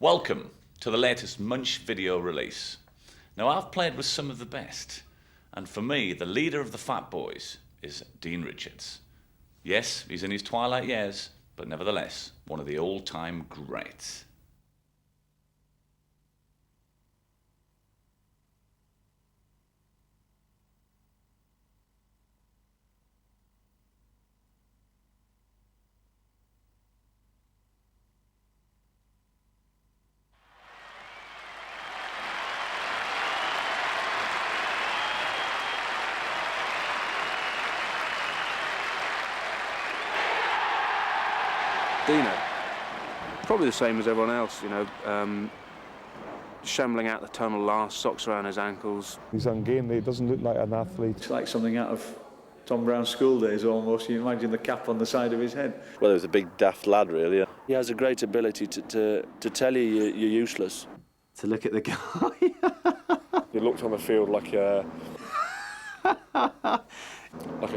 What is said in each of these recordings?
Welcome to the latest Munch video release. Now, I've played with some of the best, and for me, the leader of the Fat Boys is Dean Richards. Yes, he's in his twilight years, but nevertheless, one of the all-time greats. Deano, probably the same as everyone else, shambling out the tunnel last, socks around his ankles. He's ungainly, he doesn't look like an athlete. It's like something out of Tom Brown's school days almost. You imagine the cap on the side of his head. Well, he was a big daft lad, really. He has a great ability to tell you you're useless. To look at the guy. He looked on the field like a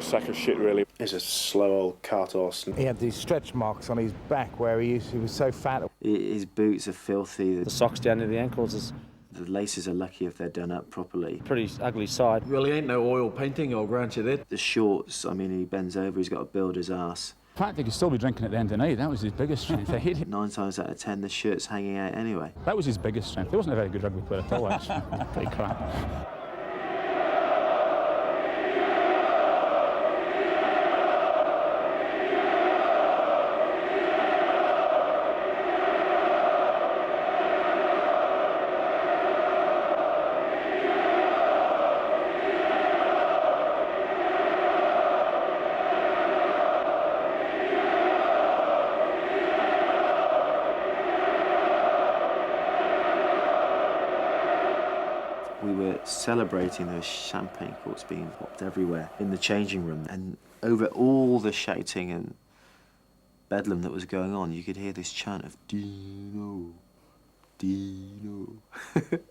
sack of shit, really. He's a slow old cart horse. He had these stretch marks on his back where he was so fat. His boots are filthy. The socks down to the ankles. The laces are lucky if they're done up properly. Pretty ugly side. Well, he ain't no oil painting, I'll grant you that. The shorts, I mean, he bends over, he's got to build his ass. In fact, he could still be drinking at the end of the night. That was his biggest strength. 9 times out of 10, the shirt's hanging out anyway. That was his biggest strength. He wasn't a very good rugby player at all, actually. Pretty crap. We were celebrating those champagne corks being popped everywhere in the changing room, and over all the shouting and bedlam that was going on, you could hear this chant of Deano, Deano.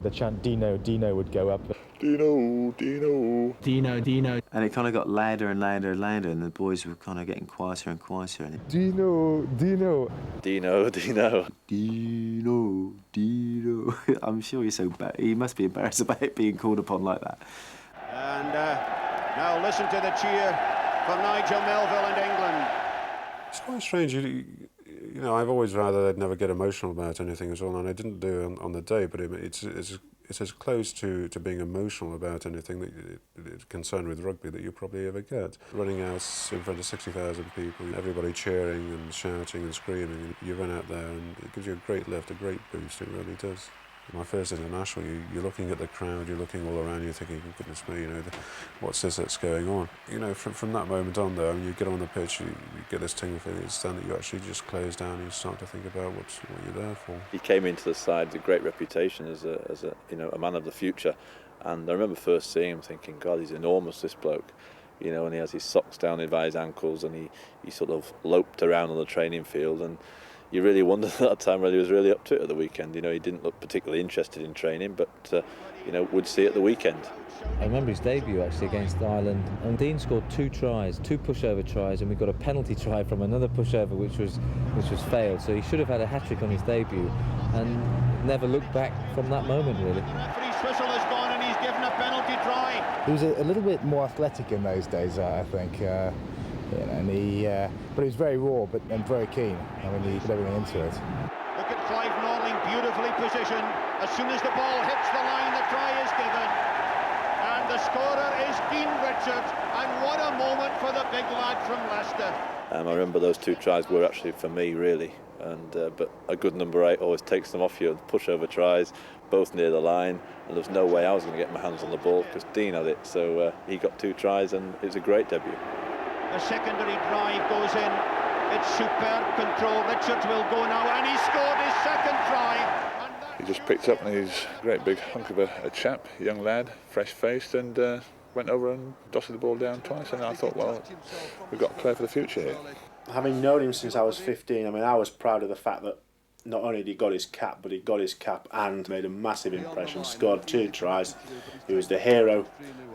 The chant Deano, Deano would go up. Deano, Deano. Deano, Deano. And it kind of got louder and louder and louder, and the boys were kind of getting quieter and quieter. And Deano, Deano. Deano, Deano. Deano, Deano. I'm sure he's so bad. He must be embarrassed about it being called upon like that. And now listen to the cheer for Nigel Melville and England. It's quite strange. You know, I've always rather I'd never get emotional about anything as well, and I didn't do on the day. But it's as close to being emotional about anything that it's concerned with rugby that you probably ever get. Running out in front of 60,000 people, everybody cheering and shouting and screaming, you run out there and it gives you a great lift, a great boost. It really does. My first international, you're looking at the crowd, you're looking all around, you're thinking, oh, goodness me, what's this that's going on? You know, from that moment on, though, I mean, you get on the pitch, you get this tingle feeling, it's then that you actually just close down and you start to think about what you're there for. He came into the side with a great reputation as a man of the future, and I remember first seeing him thinking, God, he's enormous, this bloke. And he has his socks down by his ankles, and he sort of loped around on the training field, and you really wondered at that time whether he was really up to it at the weekend. He didn't look particularly interested in training, but would see it at the weekend. I remember his debut actually against Ireland, and Dean scored 2 tries, 2 pushover tries, and we got a penalty try from another pushover which was failed. So he should have had a hat-trick on his debut and never looked back from that moment, really. The referee's whistle has gone and he's given a penalty try. He was a little bit more athletic in those days, I think. But he was very raw and very keen. I mean, he put everything into it. Look at Clive Norling, beautifully positioned. As soon as the ball hits the line, the try is given. And the scorer is Dean Richards. And what a moment for the big lad from Leicester. I remember those 2 tries were actually for me, really. But a good number 8 always takes them off you. Pushover tries, both near the line, and there was no way I was going to get my hands on the ball because Dean had it. So he got 2 tries, and it was a great debut. The secondary drive goes in. It's superb control. Richards will go now, and he scored his second try. He just picked up, and he's a great big hunk of a chap, young lad, fresh-faced, and went over and dotted the ball down twice. And I thought, well, we've got a player for the future here. Having known him since I was 15, I mean, I was proud of the fact that not only did he got his cap, but he got his cap and made a massive impression, scored 2 tries. He was the hero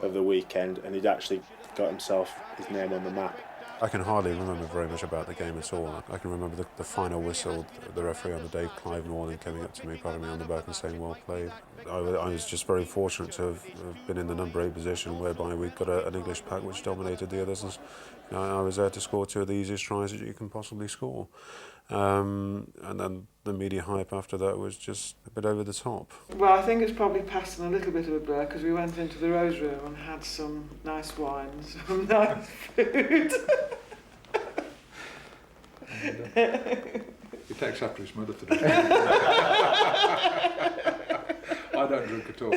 of the weekend, and he'd actually got himself his name on the map. I can hardly remember very much about the game at all. I can remember the final whistle, the referee on the day, Clive Norling, coming up to me, patting me on the back and saying, well played. I was just very fortunate to have been in the number 8 position, whereby we got an English pack which dominated the others. And, you know, I was there to score 2 of the easiest tries that you can possibly score. And then the media hype after that was just a bit over the top. Well, I think it's probably passing a little bit of a blur because we went into the Rose Room and had some nice wines, some nice food. He takes after his mother for this. I don't drink at all.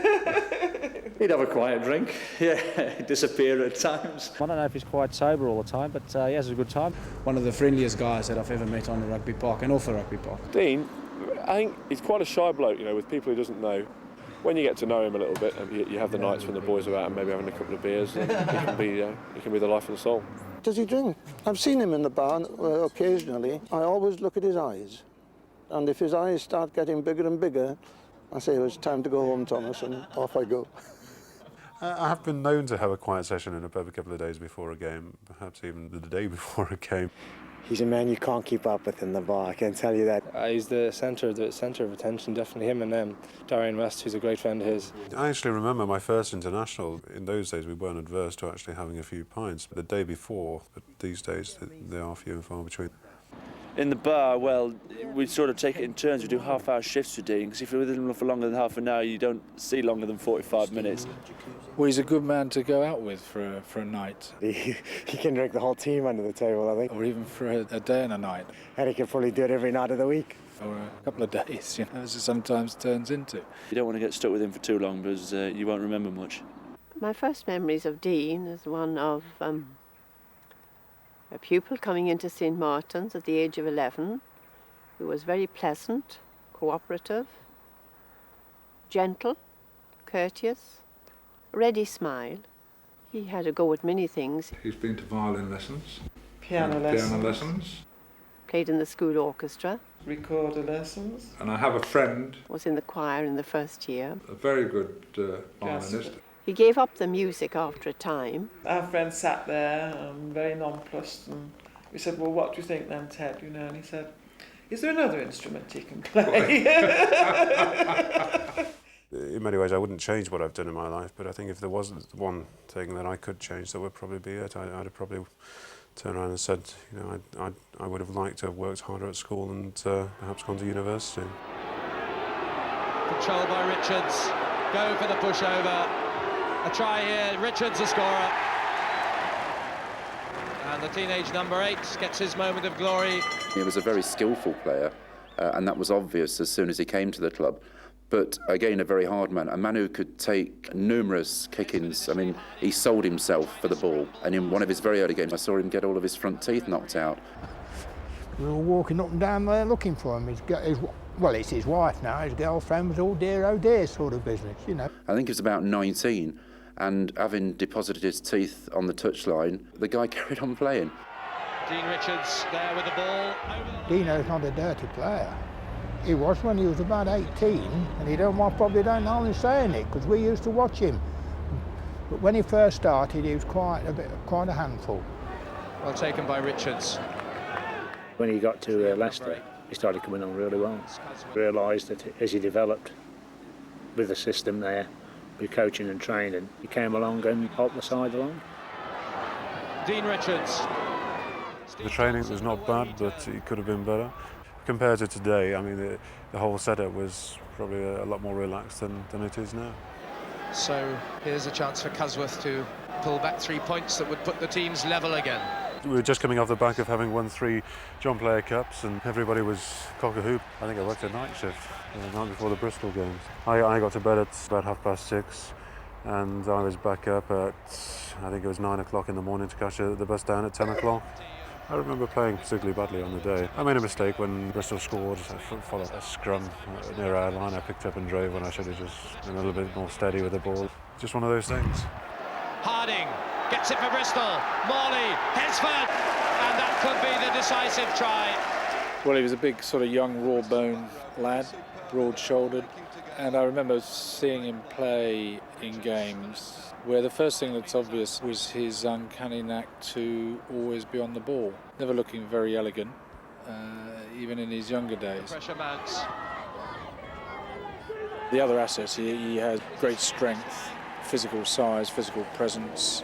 He'd have a quiet drink, yeah, disappear at times. I don't know if he's quite sober all the time, but he has a good time. One of the friendliest guys that I've ever met on the rugby park and off the rugby park. Dean, I think he's quite a shy bloke, you know, with people he doesn't know. When you get to know him a little bit, and you have the nights when the boys are out and maybe having a couple of beers, and he can be the life and soul. Does he drink? I've seen him in the bar occasionally. I always look at his eyes, and if his eyes start getting bigger and bigger, I say, it's time to go home, Thomas, and off I go. I have been known to have a quiet session in a pub a couple of days before a game, perhaps even the day before a game. He's a man you can't keep up with in the bar, I can tell you that. He's the centre of attention, definitely him and Darian West, who's a great friend of his. I actually remember my first international. In those days we weren't adverse to actually having a few pints. The day before, but these days they are few and far between. In the bar, well, we'd sort of take it in turns. We do half-hour shifts with Dean, because if you're with him for longer than half an hour, you don't see longer than 45 minutes. Well, he's a good man to go out with for a night. He can drink the whole team under the table, I think. Or even for a day and a night. And he can probably do it every night of the week. Or a couple of days, you know, as it sometimes turns into. You don't want to get stuck with him for too long, because you won't remember much. My first memories of Dean is one of a pupil coming into St. Martin's at the age of 11, who was very pleasant, cooperative, gentle, courteous, ready smile. He had a go at many things. He's been to violin lessons, piano lessons, played in the school orchestra, recorder lessons, and I have a friend. Was in the choir in the first year. A very good violinist. He gave up the music after a time. Our friend sat there, very nonplussed, and we said, well, what do you think then, Ted? You know, and he said, is there another instrument you can play? In many ways, I wouldn't change what I've done in my life, but I think if there wasn't one thing that I could change, that would probably be it. I'd have probably turned around and said, you know, I would have liked to have worked harder at school and perhaps gone to university. Controlled by Richards, go for the pushover. A try here, Richards a scorer. And the teenage number 8 gets his moment of glory. He was a very skillful player, and that was obvious as soon as he came to the club. But again, a very hard man, a man who could take numerous kick-ins. I mean, he sold himself for the ball, and in one of his very early games, I saw him get all of his front teeth knocked out. We were walking up and down there looking for him. Well, it's his wife now, his girlfriend was all dear, oh dear sort of business, you know. I think he was about 19, and having deposited his teeth on the touchline, the guy carried on playing. Dean Richards there with the ball. Deano's not a dirty player. He was when he was about 18, and he probably don't know him saying it, because we used to watch him. But when he first started, he was quite a handful. Well taken by Richards. When he got to Leicester, he started coming on really well. Realised that as he developed with the system there, with coaching and training, he came along and helped the side along. Dean Richards. The training was not bad, but it could have been better. Compared to today, I mean, the whole setup was probably a lot more relaxed than it is now. So here's a chance for Cusworth to pull back 3 points that would put the teams level again. We were just coming off the back of having won 3 John Player Cups, and everybody was cock-a-hoop. I think I worked a night shift the night before the Bristol games. I got to bed at about 6:30, and I was back up at, I think it was 9 o'clock in the morning to catch the bus down at 10 o'clock. I remember playing particularly badly on the day. I made a mistake when Bristol scored. I followed a scrum near our line. I picked up and drove when I should have just been a little bit more steady with the ball. Just one of those things. Harding gets it for Bristol. Morley, Hesford, and that could be the decisive try. Well, he was a big sort of young raw bone lad, broad-shouldered, And I remember seeing him play in games where the first thing that's obvious was his uncanny knack to always be on the ball. Never looking very elegant, even in his younger days. Pressure mounts. The other assets, he has great strength, physical size, physical presence,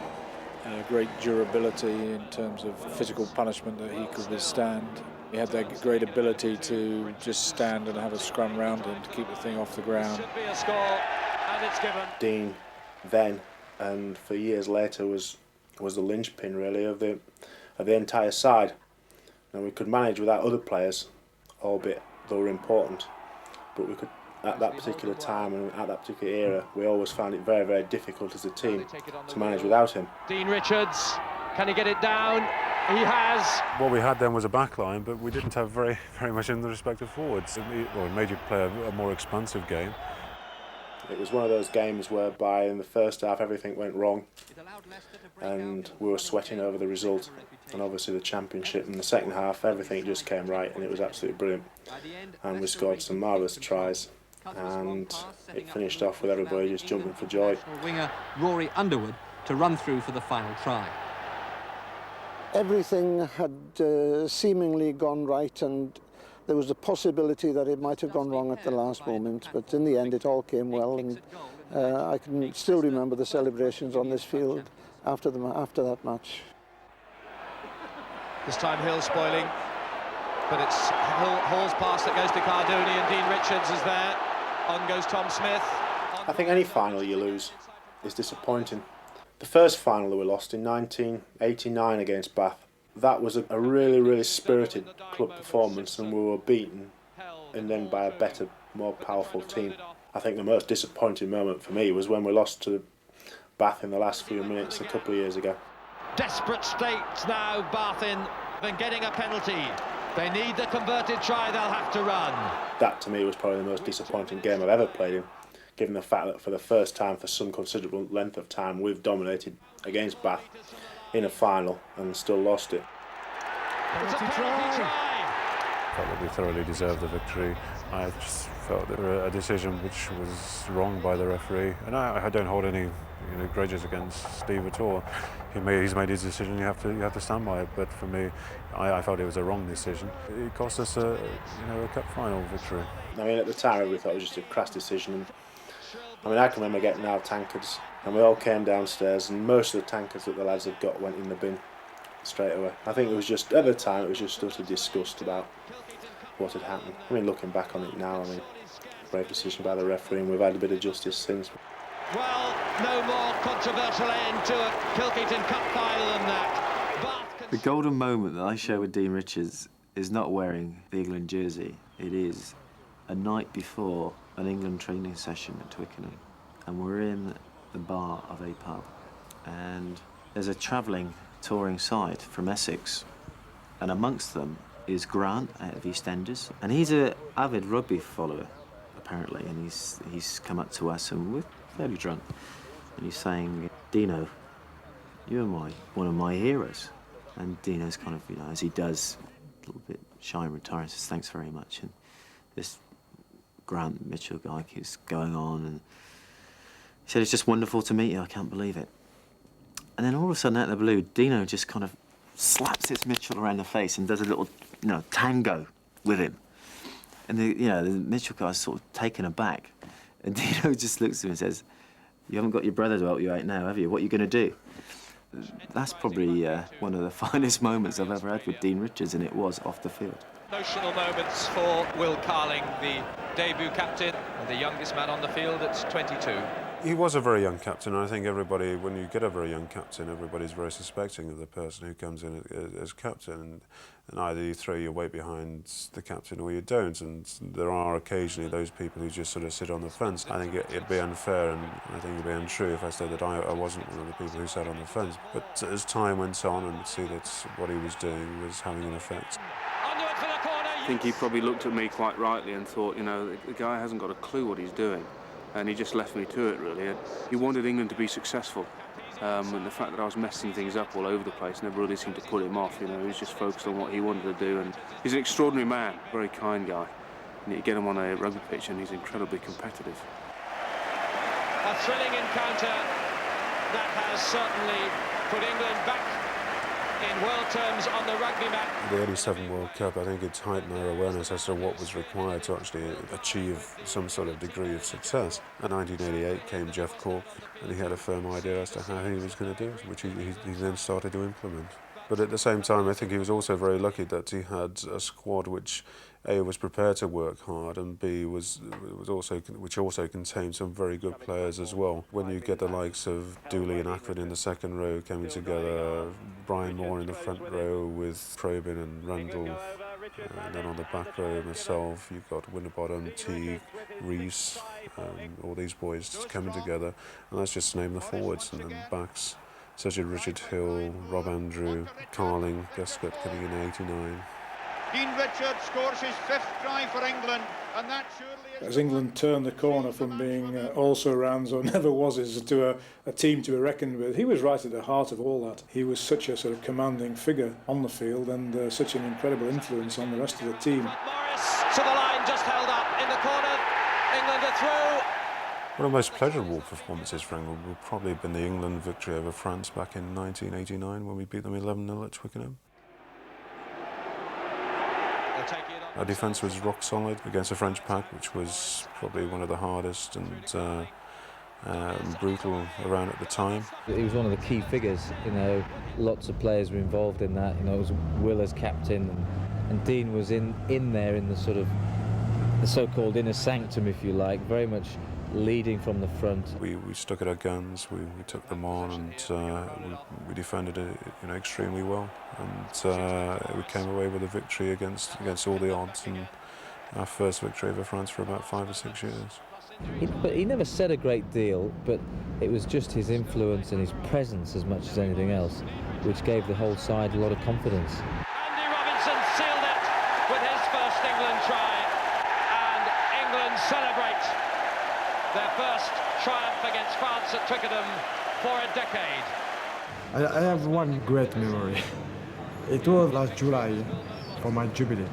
great durability in terms of physical punishment that he could withstand. He had that great ability to just stand and have a scrum round him to keep the thing off the ground. Should be a score, and it's given. Dean then and for years later was the linchpin really of the entire side, and we could manage without other players, albeit they were important, but we could at that particular time and at that particular era we always found it very, very difficult as a team to manage without him. Dean Richards, can he get it down? He has. What we had then was a back line, but we didn't have very much in the respect of forwards. It made you play a more expansive game. It was one of those games whereby in the first half everything went wrong and we were sweating over the result, and obviously the championship. In the second half everything just came right and it was absolutely brilliant, and we scored some marvellous tries, and it finished off with everybody just jumping for joy. Winger Rory Underwood to run through for the final try. Everything had seemingly gone right, and there was a possibility that it might have gone wrong at the last moment, but in the end it all came well, and I can still remember the celebrations on this field after that match. This time Hill spoiling, but it's Hall's pass that goes to Cardoni, and Dean Richards is there. On goes Tom Smith. I think any final you lose is disappointing. The first final that we lost in 1989 against Bath, that was a really, really spirited club performance, and we were beaten and then by a better, more powerful team. I think the most disappointing moment for me was when we lost to Bath in the last few minutes a couple of years ago. Desperate states now, Bath in, than getting a penalty. They need the converted try, they'll have to run. That to me was probably the most disappointing game I've ever played in, given the fact that for the first time for some considerable length of time we've dominated against Bath in a final and still lost it. It's a penalty try. I felt that we thoroughly deserved the victory. I just felt that a decision which was wrong by the referee, and I don't hold any grudges against Steve at all. He's made his decision. You have to stand by it. But for me, I felt it was a wrong decision. It cost us a cup final victory. I mean, at the time we thought it was just a crass decision. And, I mean, I can remember getting our tankards, and we all came downstairs, and most of the tankards that the lads had got went in the bin straight away. I think it was just, at the time, it was just utter disgust about what had happened. I mean, looking back on it now, I mean, brave decision by the referee, and we've had a bit of justice since. Well, no more controversial end to a Pilkington Cup final than that. The golden moment that I share with Dean Richards is not wearing the England jersey. It is a night before an England training session at Twickenham, and we're in the bar of a pub, and there's a travelling touring side from Essex, and amongst them is Grant out of EastEnders, and he's an avid rugby follower apparently, and he's come up to us, and we're fairly drunk, and he's saying, "Deano, you're one of my heroes." And Dino's kind of, as he does, a little bit shy and retiring, says, "Thanks very much." And this Grant Mitchell guy keeps going on, and he said, "It's just wonderful to meet you, I can't believe it." And then all of a sudden, out of the blue, Deano just kind of slaps this Mitchell around the face and does a little, tango with him. And the Mitchell guy's sort of taken aback. And Deano just looks at him and says, "You haven't got your brother to help you out now, have you? What are you going to do?" That's probably one of the finest moments I've ever had with Dean Richards, and it was off the field. Emotional moments for Will Carling, the debut captain, and the youngest man on the field at 22. He was a very young captain, and I think everybody, when you get a very young captain, everybody's very suspecting of the person who comes in as captain, and either you throw your weight behind the captain or you don't, and there are occasionally those people who just sort of sit on the fence. I think it'd be unfair, and I think it'd be untrue if I said that I wasn't one of the people who sat on the fence. But as time went on, and see that what he was doing was having an effect. I think he probably looked at me quite rightly and thought, the guy hasn't got a clue what he's doing. And he just left me to it, really. He wanted England to be successful. And the fact that I was messing things up all over the place never really seemed to put him off. He was just focused on what he wanted to do. And he's an extraordinary man, very kind guy. You get him on a rugby pitch and he's incredibly competitive. A thrilling encounter that has certainly put England back in world terms on the rugby map. The '87 World Cup, I think it's heightened our awareness as to what was required to actually achieve some sort of degree of success. In 1988 came Jeff Cork, and he had a firm idea as to how he was going to do it, which he then started to implement. But at the same time, I think he was also very lucky that he had a squad which A, was prepared to work hard, and B, which also contained some very good players as well. When you get the likes of Dooley and Ackford in the second row coming together, Brian Moore in the front row with Probyn and Rundle, and then on the back row myself, you've got Winterbottom, Teague, Rees, all these boys coming together, and let's just name the forwards, and then backs such as Richard Hill, Rob Andrew, Carling, Guscott coming in 89. Dean Richards scores his 5th try for England, and that surely is... As England turned the corner from being also-rans or never-wases to a team to be reckoned with, he was right at the heart of all that. He was such a sort of commanding figure on the field and such an incredible influence on the rest of the team. Morris to the line, just held up in the corner. England are through. One of the most pleasurable performances for England would probably have been the England victory over France back in 1989 when we beat them 11-0 at Twickenham. Our defence was rock solid against the French pack, which was probably one of the hardest and brutal around at the time. He was one of the key figures, you know, lots of players were involved in that, you know, it was Will as captain and Dean was in there in the sort of the so-called inner sanctum, if you like, very much leading from the front. We stuck at our guns, we took them on, and we defended it, you know, extremely well, and we came away with a victory against all the odds, and our first victory over France for about 5 or 6 years. But he never said a great deal, but it was just his influence and his presence as much as anything else which gave the whole side a lot of confidence. Andy Robinson sealed it with his first England try, and England celebrate their first triumph against France at Twickenham for a decade. I have one great memory. It was last July for my jubilee.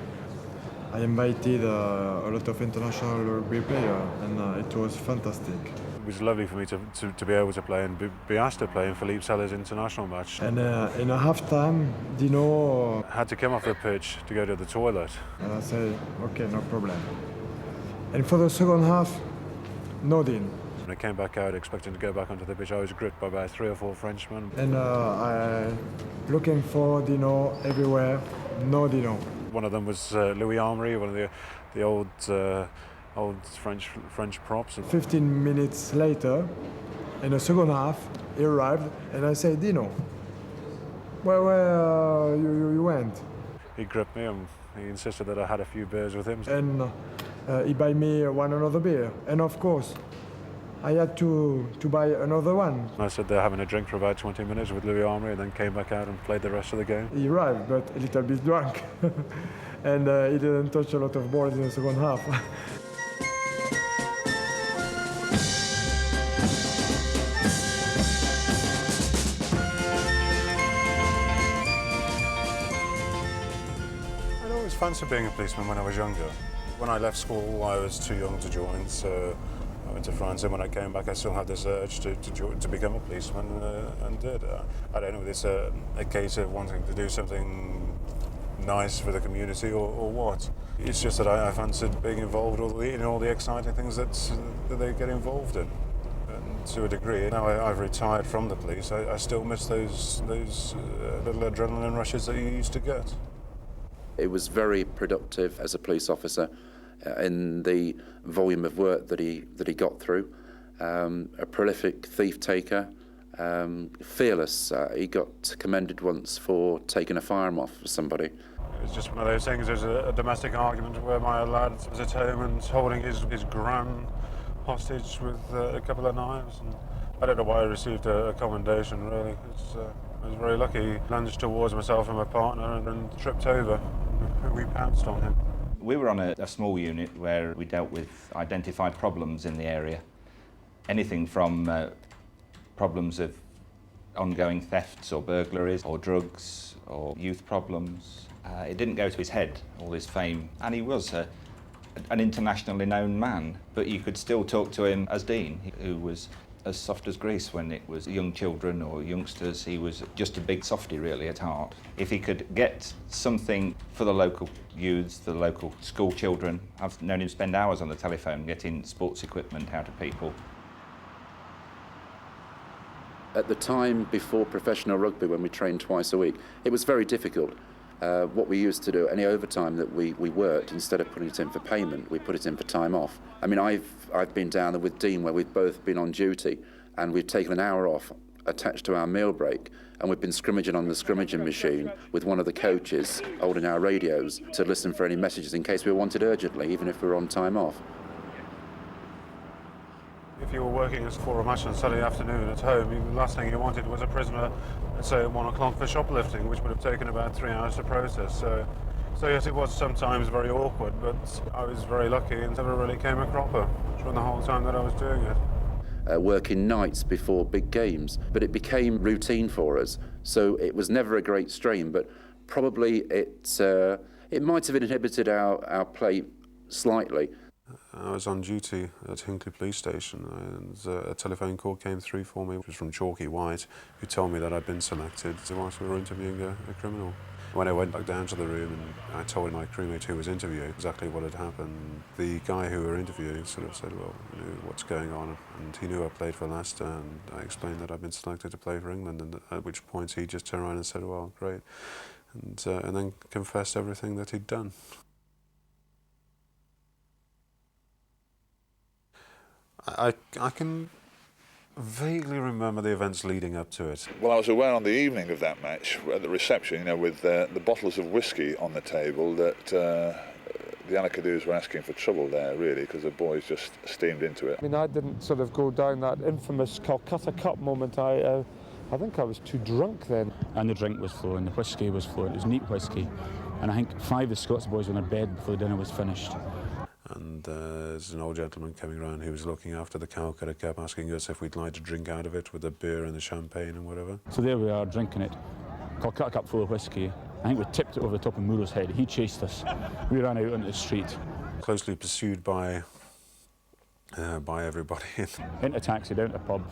I invited a lot of international rugby players, and it was fantastic. It was lovely for me to be able to play and be asked to play in Philippe Seller's international match. And in a half-time, Deano had to come off the pitch to go to the toilet. And I said, okay, no problem. And for the second half, no Dean. When I came back out expecting to go back onto the pitch, I was gripped by about 3 or 4 Frenchmen. And I looking for Deano everywhere, no Deano. One of them was Louis Armory, one of the old French props. 15 minutes later, in the second half, he arrived, and I said, Deano, where you went? He gripped me, and he insisted that I had a few beers with him. And he buy me another beer, and of course, I had to buy another one. I sat there having a drink for about 20 minutes with Louis Armory, and then came back out and played the rest of the game. He arrived, but a little bit drunk, and he didn't touch a lot of balls in the second half. I'd always fancied being a policeman when I was younger. When I left school, I was too young to join, so I went to France, and when I came back, I still had this urge to become a policeman, and did. I don't know if it's a case of wanting to do something nice for the community or what. It's just that I fancied being involved in all the exciting things that they get involved in. And to a degree, now I've retired from the police, I still miss those little adrenaline rushes that you used to get. It was very productive as a police officer in the volume of work that he got through. A prolific thief taker, fearless. He got commended once for taking a firearm off for somebody. It was just one of those things. There's a domestic argument where my lad was at home and holding his gran hostage with a couple of knives. And I don't know why I received a commendation, really. I was very lucky. He lunged towards myself and my partner and tripped over. We pounced on him. We were on a small unit where we dealt with identified problems in the area. Anything from problems of ongoing thefts or burglaries or drugs or youth problems. It didn't go to his head, all his fame, and he was a an internationally known man, but you could still talk to him as Dean, who was as soft as grease when it was young children or youngsters. He was just a big softy, really, at heart. If he could get something for the local youths, the local school children, I've known him spend hours on the telephone getting sports equipment out of people. At the time before professional rugby, when we trained twice a week, it was very difficult. What we used to do, any overtime that we worked, instead of putting it in for payment, we put it in for time off. I mean, I've been down there with Dean where we've both been on duty and we've taken an hour off attached to our meal break, and we've been scrimmaging on the scrimmaging machine with one of the coaches holding our radios to listen for any messages in case we were wanted urgently, even if we were on time off. If you were working for a match on Saturday afternoon at home, the last thing you wanted was a prisoner, let's say, at 1 o'clock for shoplifting, which would have taken about 3 hours to process. So yes, it was sometimes very awkward, but I was very lucky and never really came a cropper during the whole time that I was doing it. Working nights before big games, but it became routine for us. So it was never a great strain, but probably it might have inhibited our play slightly. I was on duty at Hinckley Police Station and a telephone call came through for me. It was from Chalky White, who told me that I'd been selected whilst we were interviewing a criminal. When I went back down to the room and I told my crewmate who was interviewing exactly what had happened, the guy who we were interviewing sort of said, well, you know, what's going on? And he knew I played for Leicester, and I explained that I'd been selected to play for England, and at which point he just turned around and said, well, great, and then confessed everything that he'd done. I can vaguely remember the events leading up to it. Well, I was aware on the evening of that match, at the reception, you know, with the bottles of whiskey on the table, that the Anakadoos were asking for trouble there, really, because the boys just steamed into it. I mean, I didn't sort of go down that infamous Calcutta Cup moment. I think I was too drunk then. And the drink was flowing, the whiskey was flowing, it was neat whiskey. And I think 5 of the Scots boys were in their bed before the dinner was finished. And there's an old gentleman coming around who was looking after the Calcutta Cup, asking us if we'd like to drink out of it with the beer and the champagne and whatever. So there we are, drinking it. Calcutta Cup full of whiskey. I think we tipped it over the top of Muro's head. He chased us. We ran out onto the street. Closely pursued by everybody. Into a taxi, down to a pub.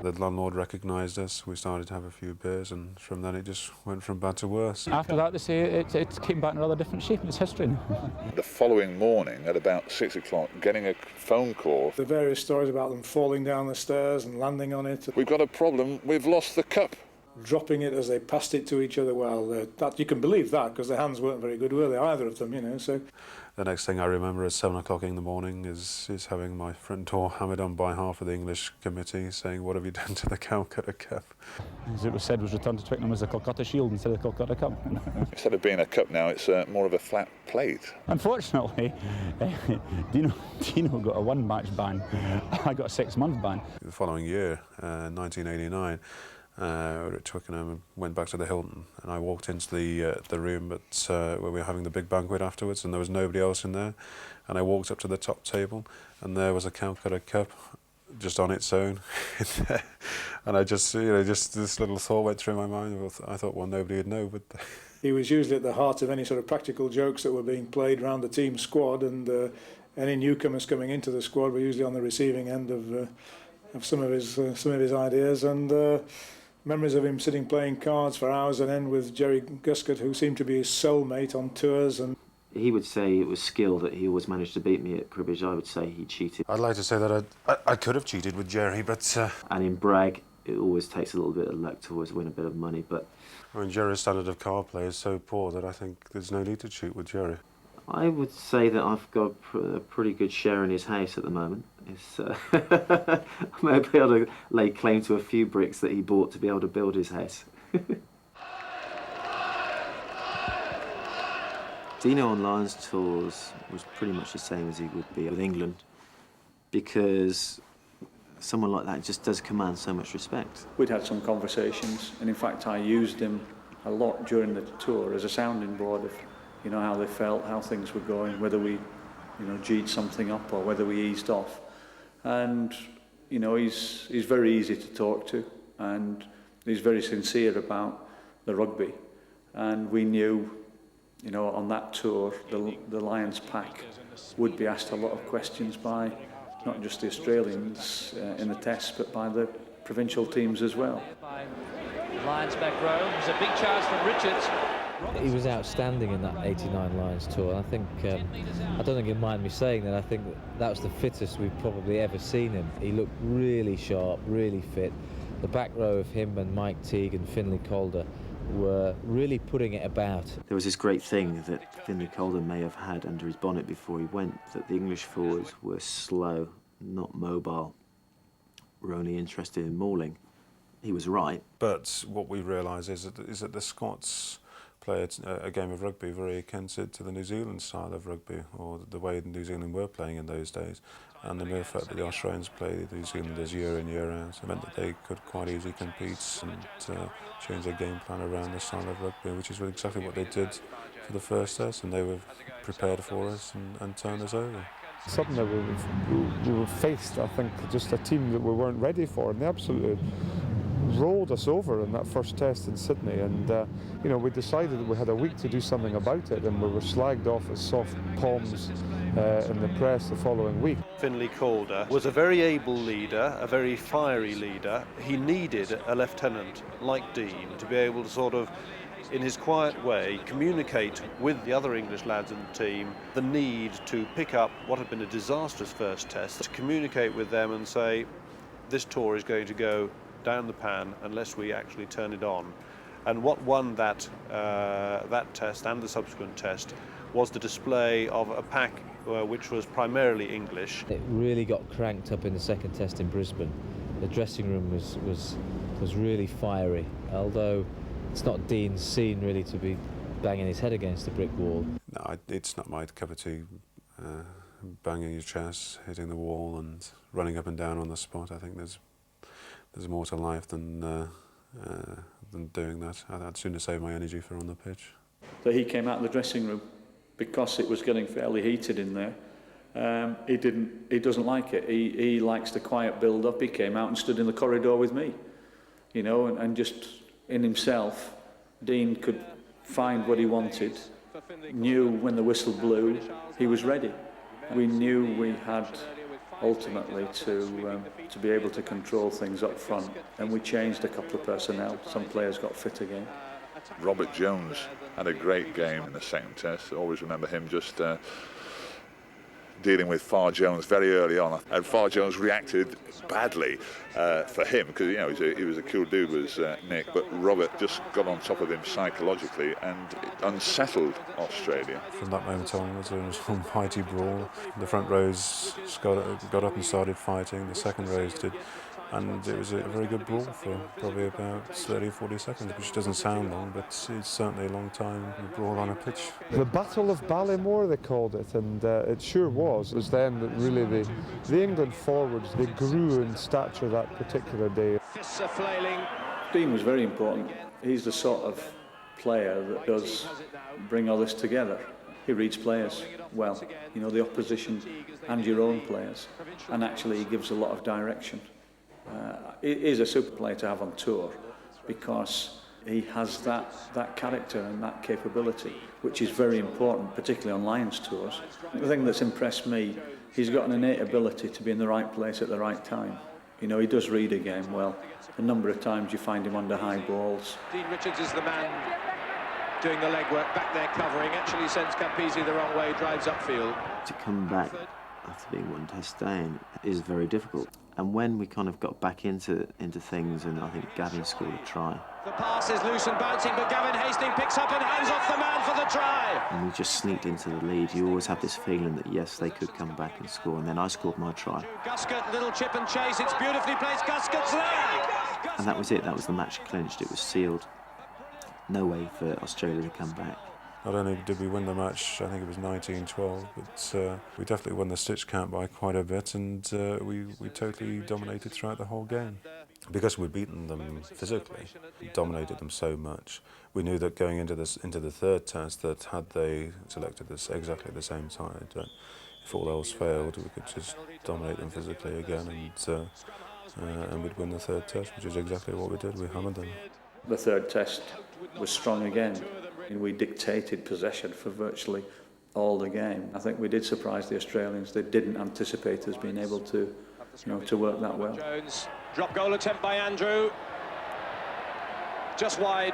The landlord recognised us, we started to have a few beers, and from then it just went from bad to worse. After that, they say it came back in a rather different shape in its history. The following morning, at about 6 o'clock, getting a phone call. The various stories about them falling down the stairs and landing on it. We've got a problem, we've lost the cup. Dropping it as they passed it to each other. Well, that you can believe that, because their hands weren't very good, were they, either of them, you know, so... The next thing I remember at 7 o'clock in the morning is having my front door hammered on by half of the English committee saying, what have you done to the Calcutta Cup? As it was said, was returned to Twickenham as the Calcutta Shield instead of the Calcutta Cup. Instead of being a cup now, it's more of a flat plate. Unfortunately, Deano got a 1-match ban. I got a 6-month ban. The following year, 1989, we were at Twickenham and went back to the Hilton, and I walked into the room where we were having the big banquet afterwards, and there was nobody else in there, and I walked up to the top table and there was a Calcutta Cup just on its own and I just, you know, just this little thought went through my mind. I thought, well, nobody would know, but he was usually at the heart of any sort of practical jokes that were being played around the team squad, and any newcomers coming into the squad were usually on the receiving end of some of his ideas, and memories of him sitting playing cards for hours on end with Jerry Guscott, who seemed to be his soulmate on tours. And he would say it was skill that he always managed to beat me at cribbage. I would say he cheated. I'd like to say that I could have cheated with Jerry, but... And in brag, it always takes a little bit of luck to always win a bit of money, but... I mean, Jerry's standard of card play is so poor that I think there's no need to cheat with Jerry. I would say that I've got a pretty good share in his house at the moment. I may be able to lay claim to a few bricks that he bought to be able to build his house. Deano on Lions tours was pretty much the same as he would be with England, because someone like that just does command so much respect. We'd had some conversations, and in fact I used him a lot during the tour as a sounding board of, you know, how they felt, how things were going, whether we, you know, G'd something up or whether we eased off. And, you know, he's very easy to talk to, and he's very sincere about the rugby. And we knew, you know, on that tour, the Lions pack would be asked a lot of questions by not just the Australians in the tests, but by the provincial teams as well. Lions back row. There's a big charge from Richards. He was outstanding in that 89 Lions tour. I think, I don't think he'll mind me saying that, I think that was the fittest we've probably ever seen him. He looked really sharp, really fit. The back row of him and Mike Teague and Finlay Calder were really putting it about. There was this great thing that Finlay Calder may have had under his bonnet before he went, that the English forwards were slow, not mobile, were only interested in mauling. He was right. But what we realise is that the Scots play a game of rugby very akin to the New Zealand style of rugby, or the way New Zealand were playing in those days. And the mere fact that the Australians play the New Zealanders year in, year out, it meant that they could quite easily compete and change their game plan around the style of rugby, which is exactly what they did for the first test, and they were prepared for us and turned us over. Suddenly we were faced, I think, just a team that we weren't ready for, and they absolutely rolled us over in that first test in Sydney, and you know, we decided that we had a week to do something about it, and we were slagged off as soft palms in the press the following week. Finlay Calder was a very able leader, a very fiery leader. He needed a lieutenant like Dean to be able to sort of, in his quiet way, communicate with the other English lads in the team the need to pick up what had been a disastrous first test, to communicate with them and say, this tour is going to go down the pan unless we actually turn it on. And what won that test and the subsequent test was the display of a pack which was primarily English. It really got cranked up in the second test in Brisbane. The dressing room was really fiery, although it's not Dean's scene really to be banging his head against the brick wall. No, it's not my cup of tea, banging your chest, hitting the wall and running up and down on the spot. I think there's more to life than doing that. I'd sooner save my energy for on the pitch. So he came out of the dressing room because it was getting fairly heated in there. He doesn't like it. He likes the quiet build-up. He came out and stood in the corridor with me, you know, and just in himself, Dean could find what he wanted, knew when the whistle blew, he was ready. We knew we had ultimately to be able to control things up front, and we changed a couple of personnel. Some players got fit again. Robert Jones had a great game in the second test. I always remember him just dealing with Farr Jones very early on, and Farr Jones reacted badly for him, because you know he was a cool dude, was Nick, but Robert just got on top of him psychologically and unsettled Australia. From that moment on, it was a mighty brawl. The front rows got up and started fighting, the second rows did, and it was a very good brawl for probably about 30-40 seconds, which doesn't sound long, but it's certainly a long time to brawl on a pitch. The Battle of Ballymore, they called it, and it sure was. It was then that really the England forwards, they grew in stature that particular day. Fists are flailing. Dean was very important. He's the sort of player that does bring all this together. He reads players well, you know, the opposition and your own players, and actually he gives a lot of direction. He is a super player to have on tour because he has that character and that capability, which is very important, particularly on Lions tours. The thing that's impressed me, he's got an innate ability to be in the right place at the right time. You know, he does read a game well. A number of times you find him under high balls. Dean Richards is the man doing the legwork, back there covering, actually sends Campese the wrong way, drives upfield. To come back after being one test down is very difficult. And when we kind of got back into things, and I think Gavin scored a try. The pass is loose and bouncing, but Gavin Hastings picks up and hands off the man for the try. And we just sneaked into the lead. You always have this feeling that, yes, they could come back and score, and then I scored my try. Guscott, little chip and chase, it's beautifully placed, Guscott's there! And that was it, that was the match clinched, it was sealed. No way for Australia to come back. Not only did we win the match, I think it was 19-12, but we definitely won the stitch count by quite a bit, and we totally dominated throughout the whole game. Because we'd beaten them physically, dominated them so much, we knew that going into the third test, that had they selected us exactly the same side, that if all else failed, we could just dominate them physically again, and we'd win the third test, which is exactly what we did. We hammered them. The third test was strong again. We dictated possession for virtually all the game. I think we did surprise the Australians. They didn't anticipate us being able to, to work that well. Jones, drop goal attempt by Andrew. Just wide.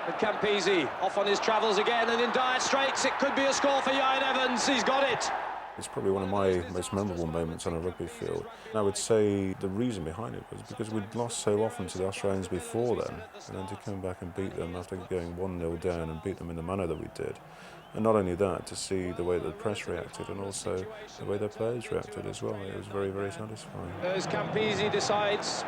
And Campese off on his travels again, and in dire straits. It could be a score for Ian Evans. He's got it. It's probably one of my most memorable moments on a rugby field. I would say the reason behind it was because we'd lost so often to the Australians before then, and then to come back and beat them after going 1-0 down and beat them in the manner that we did. And not only that, to see the way the press reacted and also the way the players reacted as well. It was very, very satisfying. As Campese decides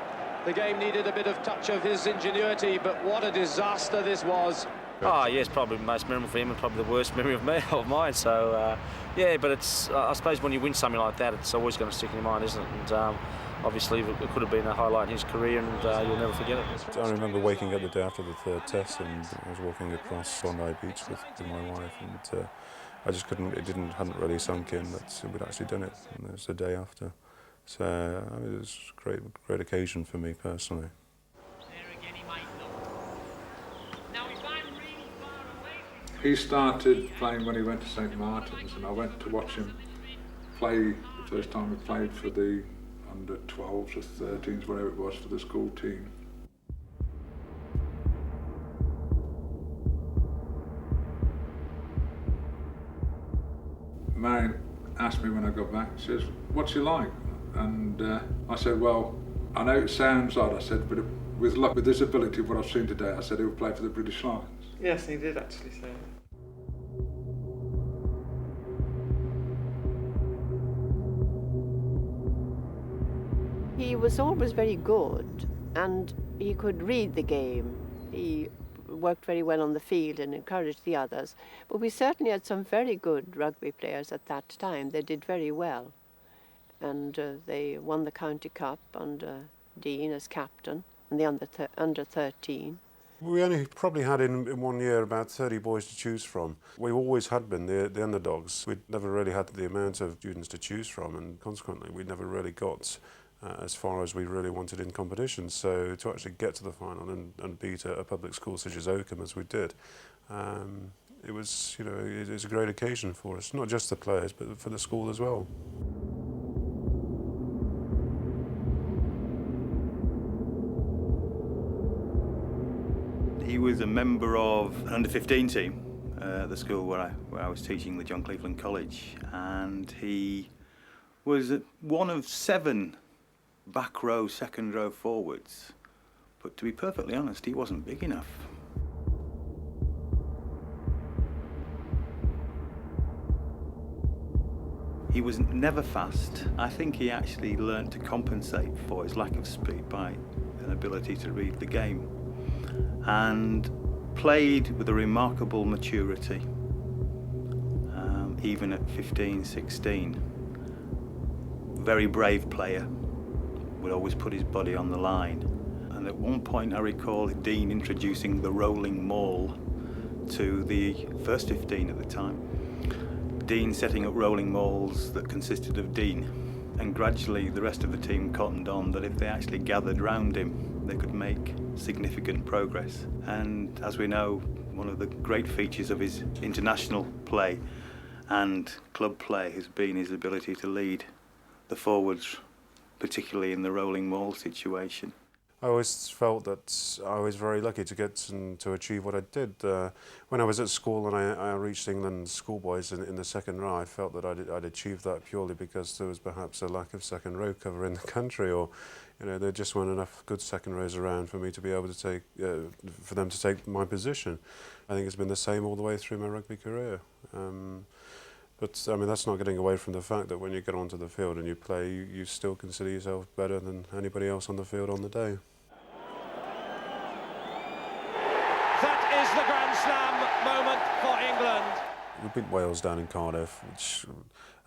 the game needed a bit of touch of his ingenuity, but what a disaster this was. Oh, yes, probably the most memorable for him and probably the worst memory of mine. So, yeah, but it's I suppose when you win something like that, it's always going to stick in your mind, isn't it? And obviously it could have been a highlight in his career, and you'll never forget it. I remember waking up the day after the third test, and I was walking across Bondi Beach with my wife, and I just couldn't, hadn't really sunk in that we'd actually done it, and it was the day after. So it was a great occasion for me personally. He started playing when he went to St Martin's, and I went to watch him play the first time he played for the under 12s or 13s, whatever it was, for the school team. Marion asked me when I got back, she says, "What's he like?" And I said, "Well, I know it sounds odd," I said, "but with luck, with this ability of what I've seen today," I said, "he'll play for the British Lions." Yes, he did actually say it. He was always very good, and he could read the game. He worked very well on the field and encouraged the others. But we certainly had some very good rugby players at that time. They did very well. And they won the County Cup under Dean as captain, and the under 13. We only probably had in 1 year about 30 boys to choose from. We always had been the underdogs. We'd never really had the amount of students to choose from, and consequently we never really got as far as we really wanted in competition. So to actually get to the final and beat a public school such as Oakham as we did, it was, it was a great occasion for us, not just the players but for the school as well. He was a member of an under-15 team at the school where I was teaching, the John Cleveland College, and he was one of 7 back row, second row forwards. But to be perfectly honest, he wasn't big enough. He was never fast. I think he actually learned to compensate for his lack of speed by an ability to read the game, and played with a remarkable maturity, even at 15, 16. Very brave player, would always put his body on the line. And at one point I recall Dean introducing the rolling maul to the first 15 at the time. Dean setting up rolling mauls that consisted of Dean, and gradually the rest of the team cottoned on that if they actually gathered round him, they could make significant progress. And as we know, one of the great features of his international play and club play has been his ability to lead the forwards, particularly in the rolling maul situation. I always felt that I was very lucky to get to achieve what I did. When I was at school and I reached England schoolboys in the second row, I felt that I'd achieved that purely because there was perhaps a lack of second row cover in the country, or there just weren't enough good second rows around for me to be able to take, for them to take my position. I think it's been the same all the way through my rugby career. But I mean, that's not getting away from the fact that when you get onto the field and you play, you still consider yourself better than anybody else on the field on the day. That is the Grand Slam moment for England. We beat Wales down in Cardiff, which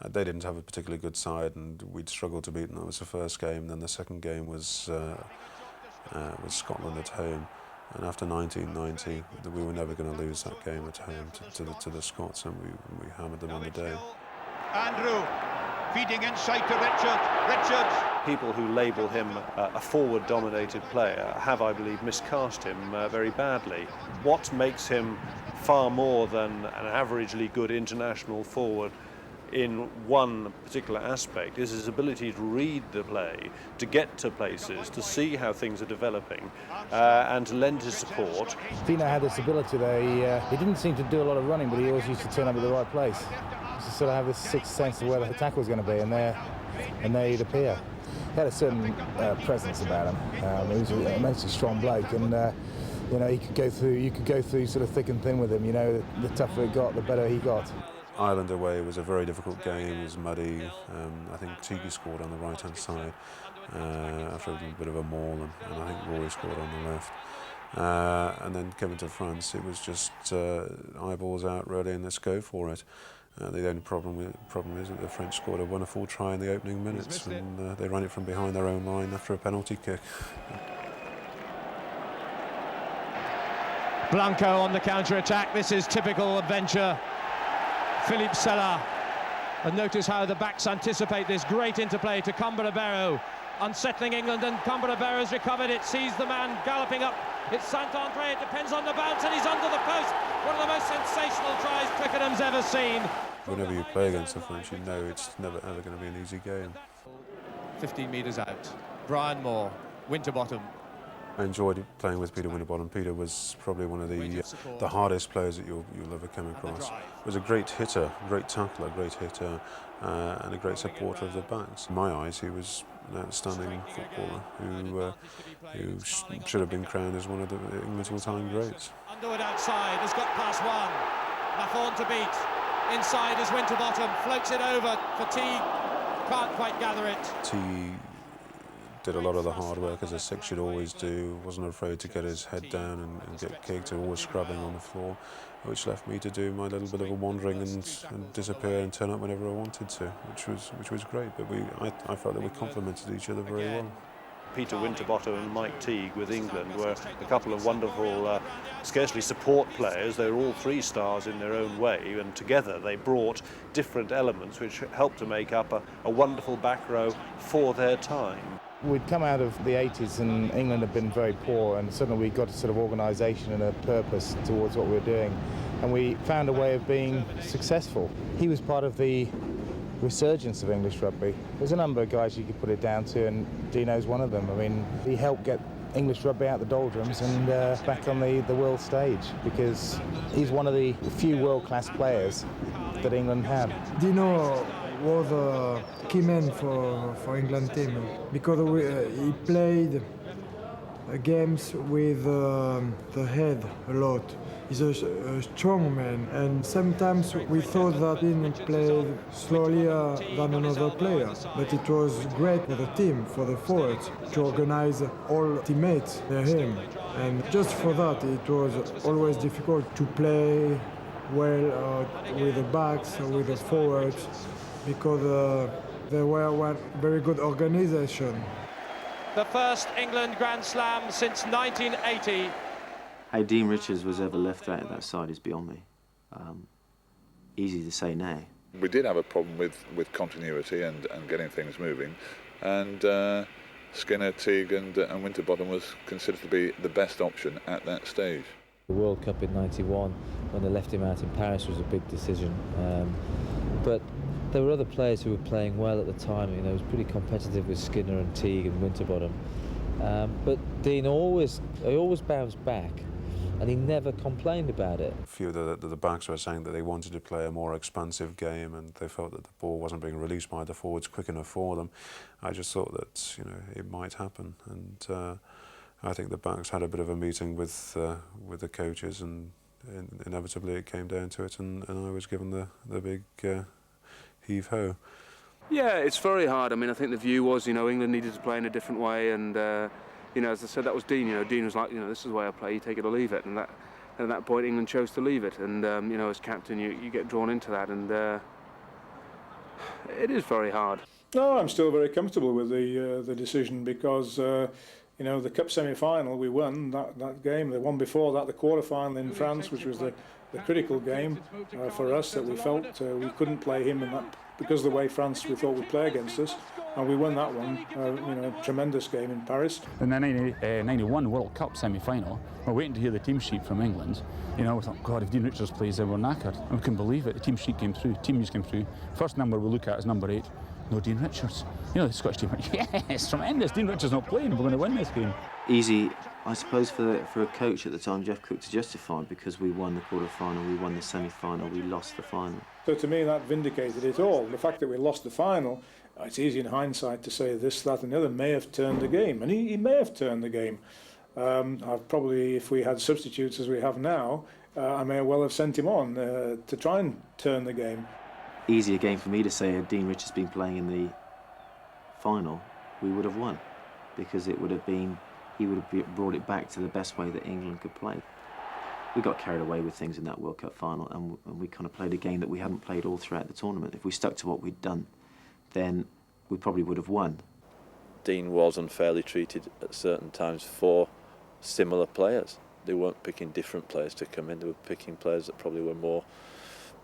they didn't have a particularly good side, and we'd struggled to beat them. That was the first game. Then the second game was Scotland at home. And after 1990, we were never going to lose that game at home to the Scots, and we hammered them on the day. Andrew feeding inside to Richards. People who label him a forward-dominated player have, I believe, miscast him very badly. What makes him far more than an averagely good international forward in one particular aspect is his ability to read the play, to get to places, to see how things are developing, and to lend his support. Deano had this ability there. He didn't seem to do a lot of running, but he always used to turn up at the right place. To sort of have this sixth sense of where the tackle was going to be, and there he'd appear. He had a certain presence about him. He was an immensely strong bloke, and you know, you could go through sort of thick and thin with him. You know, the tougher it got, the better he got. Ireland away was a very difficult game. It was muddy. I think Tiki scored on the right-hand side after a bit of a maul, and I think Rory scored on the left. And then coming to France, it was just eyeballs out really, and let's go for it. The only problem is that the French scored a wonderful try in the opening minutes, and they ran it from behind their own line after a penalty kick. Blanco on the counter-attack. This is typical adventure. Philippe Sella. And notice how the backs anticipate this great interplay to Combarabero. Unsettling England, and Combarabero recovered it, sees the man galloping up. It's Saint-André, it depends on the bounce, and he's under the post. One of the most sensational tries Twickenham's ever seen. Whenever you play against the French, you know it's never ever going to be an easy game. 15 metres out. Brian Moore, Winterbottom. I enjoyed playing with Peter Winterbottom. Peter was probably one of the hardest players that you'll ever come across. He was a great hitter, great tackler, great hitter, and a great supporter of the backs. In my eyes, he was an outstanding footballer who should have been crowned as one of England's all-time greats. Underwood outside, has got past one. Lafont to beat. Inside is Winterbottom, floats it over for Teague. Can't quite gather it. Teague did a lot of the hard work, as a six should always do. Wasn't afraid to get his head down and get kicked, and always scrubbing on the floor, which left me to do my little bit of a wandering and disappear and turn up whenever I wanted to, which was great. But I felt that we complemented each other very well. Peter Winterbottom and Mike Teague with England were a couple of wonderful, scarcely support players. They were all three stars in their own way, and together they brought different elements which helped to make up a wonderful back row for their time. We'd come out of the 80s and England had been very poor, and suddenly we got a sort of organisation and a purpose towards what we were doing, and we found a way of being successful. He was part of the resurgence of English rugby. There's a number of guys you could put it down to, and Deano's one of them. I mean, he helped get English rugby out the doldrums and back on the world stage, because he's one of the few world-class players that England had. Deano was a key man for England team, because he played games with the head a lot. He's a strong man, and sometimes we thought that he played slower than another player, but it was great for the team, for the forwards, to organize all teammates near him. And just for that, it was always difficult to play well with the backs, with the forwards, because they were one very good organization. The first England Grand Slam since 1980. How Dean Richards was ever left out of that side is beyond me. Easy to say now. We did have a problem with continuity and getting things moving, and Skinner, Teague and Winterbottom was considered to be the best option at that stage. The World Cup in '91, when they left him out in Paris, was a big decision. But there were other players who were playing well at the time. You know, it was pretty competitive with Skinner and Teague and Winterbottom. But Dean always bounced back, and he never complained about it. A few of the backs were saying that they wanted to play a more expansive game, and they felt that the ball wasn't being released by the forwards quick enough for them. I just thought that, you know, it might happen, and I think the backs had a bit of a meeting with the coaches, and inevitably it came down to it, and I was given the big heave-ho. Yeah, it's very hard. I mean, I think the view was, you know, England needed to play in a different way, and you know, as I said, that was Dean. You know, Dean was like, you know, this is the way I play. You take it or leave it, and at that point, England chose to leave it. And you know, as captain, you get drawn into that, and it is very hard. No, I'm still very comfortable with the decision, because you know, the cup semi-final we won that game. The one before that, the quarter-final in France, which was the critical game for us, that we felt we couldn't play him in because of the way France we thought would play against us, and we won that one. Tremendous game in Paris. In the 91 World Cup semi-final, we're waiting to hear the team sheet from England. We thought, God, if Dean Richards plays, then we're knackered. And we couldn't believe it. The team sheet came through, team news came through. First number we look at is number 8. No Dean Richards. The Scottish team went, yes, tremendous. Dean Richards not playing. We're going to win this game. Easy, I suppose, for a coach at the time, Jeff Cook, to justify, because we won the quarter-final, we won the semi-final, we lost the final. So to me, that vindicated it all. The fact that we lost the final, it's easy in hindsight to say this, that and the other may have turned the game, and he may have turned the game. I've probably, if we had substitutes as we have now, I may well have sent him on to try and turn the game. Easier game for me to say had Dean Richards been playing in the final, we would have won, because it would have been, he would have brought it back to the best way that England could play. We got carried away with things in that World Cup final, and we kind of played a game that we hadn't played all throughout the tournament. If we stuck to what we'd done, then we probably would have won. Dean was unfairly treated at certain times for similar players. They weren't picking different players to come in, they were picking players that probably were more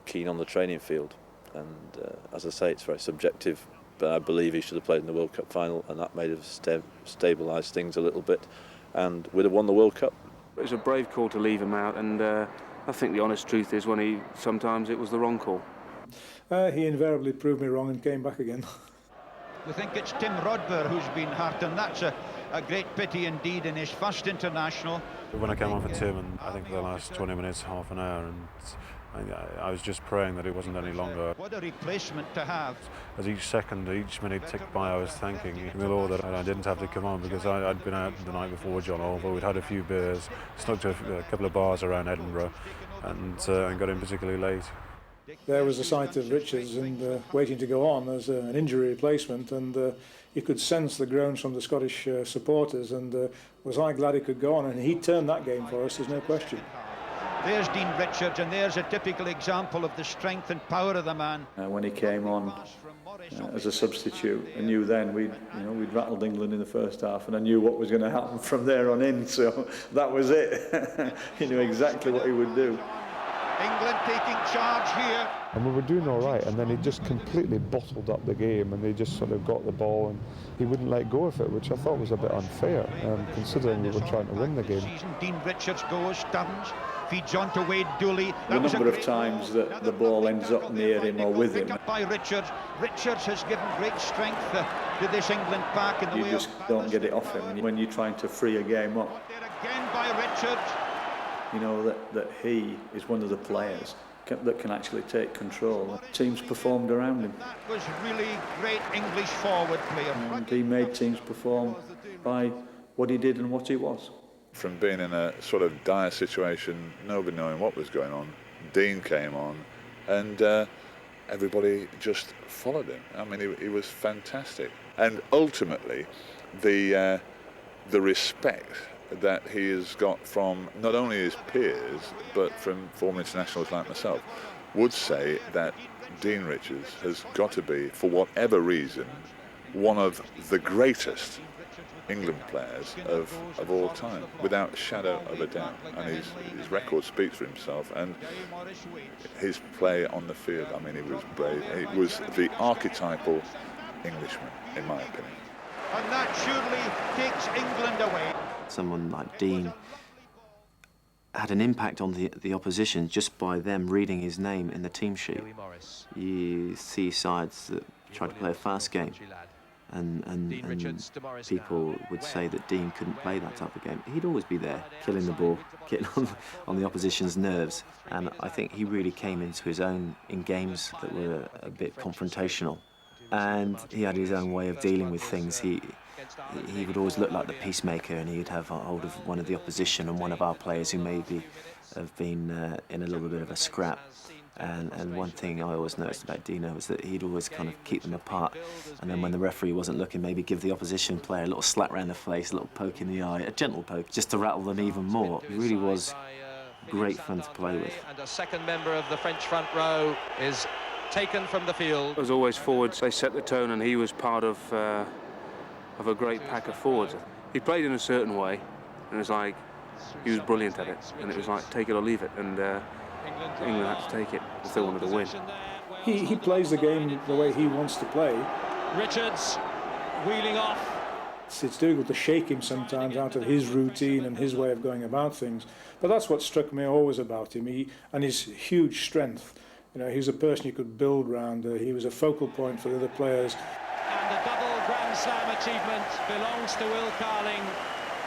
keen on the training field. And as I say, it's very subjective, but I believe he should have played in the World Cup final, and that may have stabilised things a little bit, and we'd have won the World Cup. It was a brave call to leave him out, and I think the honest truth is sometimes it was the wrong call. He invariably proved me wrong and came back again. We think it's Tim Rodber who's been hurt, and that's a great pity indeed in his first international. When I came on for Tim, and I think for the last 20 minutes, half an hour, and I was just praying that it wasn't any longer. What a replacement to have. As each second, each minute ticked by, I was thanking the Lord that I didn't have to come on, because I'd been out the night before John Oliver. We'd had a few beers, snuck to a couple of bars around Edinburgh, and got in particularly late. There was a sight of Richards and waiting to go on as an injury replacement, and you could sense the groans from the Scottish supporters, and was I glad he could go on, and he turned that game for us, there's no question. There's Dean Richards, and there's a typical example of the strength and power of the man. When he came on as a substitute, I knew then we'd rattled England in the first half, and I knew what was going to happen from there on in, so that was it. He knew exactly what he would do. England taking charge here. And we were doing all right, and then he just completely bottled up the game, and they just sort of got the ball, and he wouldn't let go of it, which I thought was a bit unfair, considering we were trying to win the game. Dean Richards goes, turns, feeds on to Wade Dooley. The number of times that the ball ends up near him or with him. By Richards. Richards has given great strength to this England pack. In the you just don't get it off him when you're trying to free a game up. Again by Richards. You know that he is one of the players that can actually take control. Teams performed around him. That was really great English forward play. And he made teams perform by what he did and what he was. From being in a sort of dire situation, nobody knowing what was going on, Dean came on, and everybody just followed him. I mean, he was fantastic. And ultimately, the respect that he has got from not only his peers, but from former internationals like myself, would say that Dean Richards has got to be, for whatever reason, one of the greatest England players of all time, without a shadow of a doubt. And his record speaks for himself, and his play on the field, I mean, he was brave. He was the archetypal Englishman, in my opinion. And that surely takes England away. Someone like Dean had an impact on the opposition just by them reading his name in the team sheet. You see sides that try to play a fast game, and people would say that Dean couldn't play that type of game. He'd always be there, killing the ball, getting on the opposition's nerves, and I think he really came into his own in games that were a bit confrontational, and he had his own way of dealing with things. He would always look like the peacemaker, and he'd have a hold of one of the opposition and one of our players who maybe have been in a little bit of a scrap. And one thing I always noticed about Deano was that he'd always kind of keep them apart, and then when the referee wasn't looking, maybe give the opposition player a little slap round the face, a little poke in the eye, a gentle poke, just to rattle them even more. It really was great fun to play with. And a second member of the French front row is taken from the field. As always, forwards, they set the tone, and he was part of a great pack of forwards. He played in a certain way, and it was like, he was brilliant at it, and it was like, take it or leave it, and England had to take it if they wanted to win. He plays the game the way he wants to play. Richards wheeling off. It's difficult to shake him sometimes out of his routine and his way of going about things. But that's what struck me always about him, and his huge strength. You know, he was a person you could build round. He was a focal point for the other players. And the double Grand Slam achievement belongs to Will Carling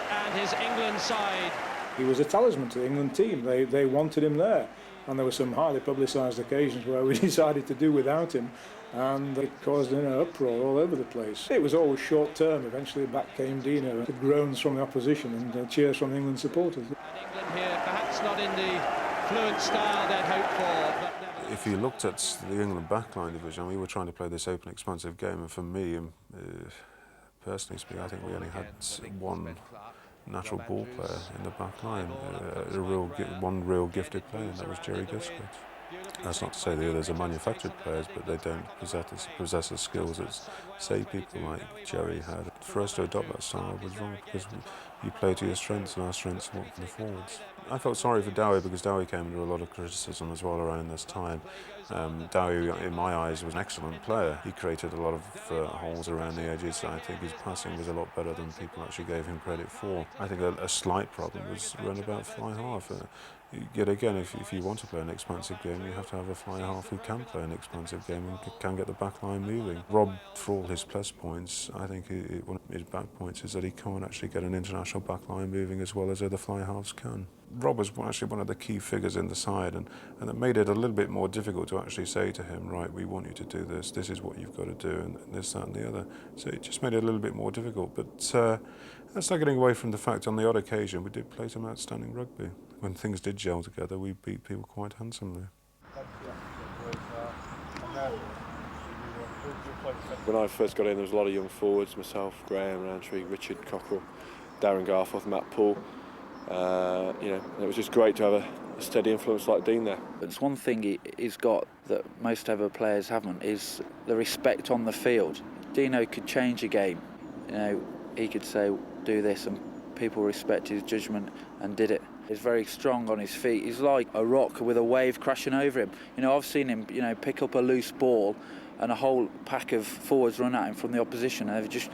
and his England side. He was a talisman to the England team. They wanted him there. And there were some highly publicised occasions where we decided to do without him, and it caused an uproar all over the place. It was always short term. Eventually back came Deano, with groans from the opposition and cheers from the England supporters. And England here, perhaps not in the fluent style they'd hoped for. But if you looked at the England backline division, we were trying to play this open, expansive game, and for me, personally speaking, I think we only had one natural ball player in the back line, one real gifted player, and that was Jerry Guthrie. That's not to say the others are manufactured players, but they don't possess the skills that, say, people like Jerry had. For us to adopt that style was wrong, because you play to your strengths, and our strengths were from the forwards. I felt sorry for Dowie, because Dowie came under a lot of criticism as well around this time. Dowie, in my eyes, was an excellent player. He created a lot of holes around the edges. I think his passing was a lot better than people actually gave him credit for. I think a slight problem was around about fly half. Yet again, if you want to play an expansive game, you have to have a fly half who can play an expansive game and can get the back line moving. Rob, for all his plus points, I think one of his bad points is that he can't actually get an international back line moving as well as other fly halves can. Rob was actually one of the key figures in the side, and it made it a little bit more difficult to actually say to him, right, we want you to do this, this is what you've got to do, and this, that and the other. So it just made it a little bit more difficult, but that's not getting away from the fact on the odd occasion we did play some outstanding rugby. When things did gel together, we beat people quite handsomely. When I first got in, there was a lot of young forwards, myself, Graham, Roundtree, Richard, Cockrell, Darren Garforth, Matt Poole. And it was just great to have a steady influence like Dean there. It's one thing he's got that most other players haven't, is the respect on the field. Deano could change a game. He could say, do this, and people respect his judgment and did it. He's very strong on his feet. He's like a rock with a wave crashing over him. I've seen him, pick up a loose ball and a whole pack of forwards run at him from the opposition, and they've just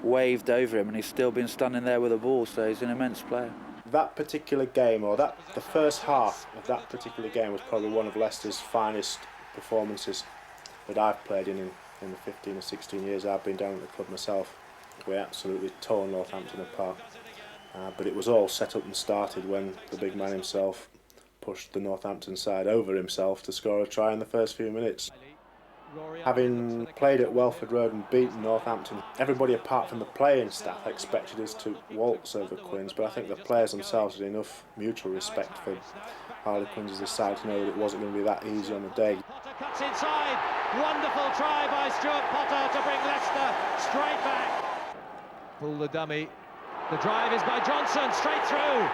waved over him, and he's still been standing there with a ball, so he's an immense player. That particular game, the first half of that particular game, was probably one of Leicester's finest performances that I've played in the 15 or 16 years I've been down at the club myself. We absolutely tore Northampton apart. But it was all set up and started when the big man himself pushed the Northampton side over himself to score a try in the first few minutes. Having played at Welford Road and beaten Northampton, everybody apart from the playing staff expected us to waltz over Quins, but I think the players themselves had enough mutual respect for Harlequins as a side to know that it wasn't going to be that easy on the day. Potter cuts inside. Wonderful try by Stuart Potter to bring Leicester straight back. Pull the dummy. The drive is by Johnson, straight through.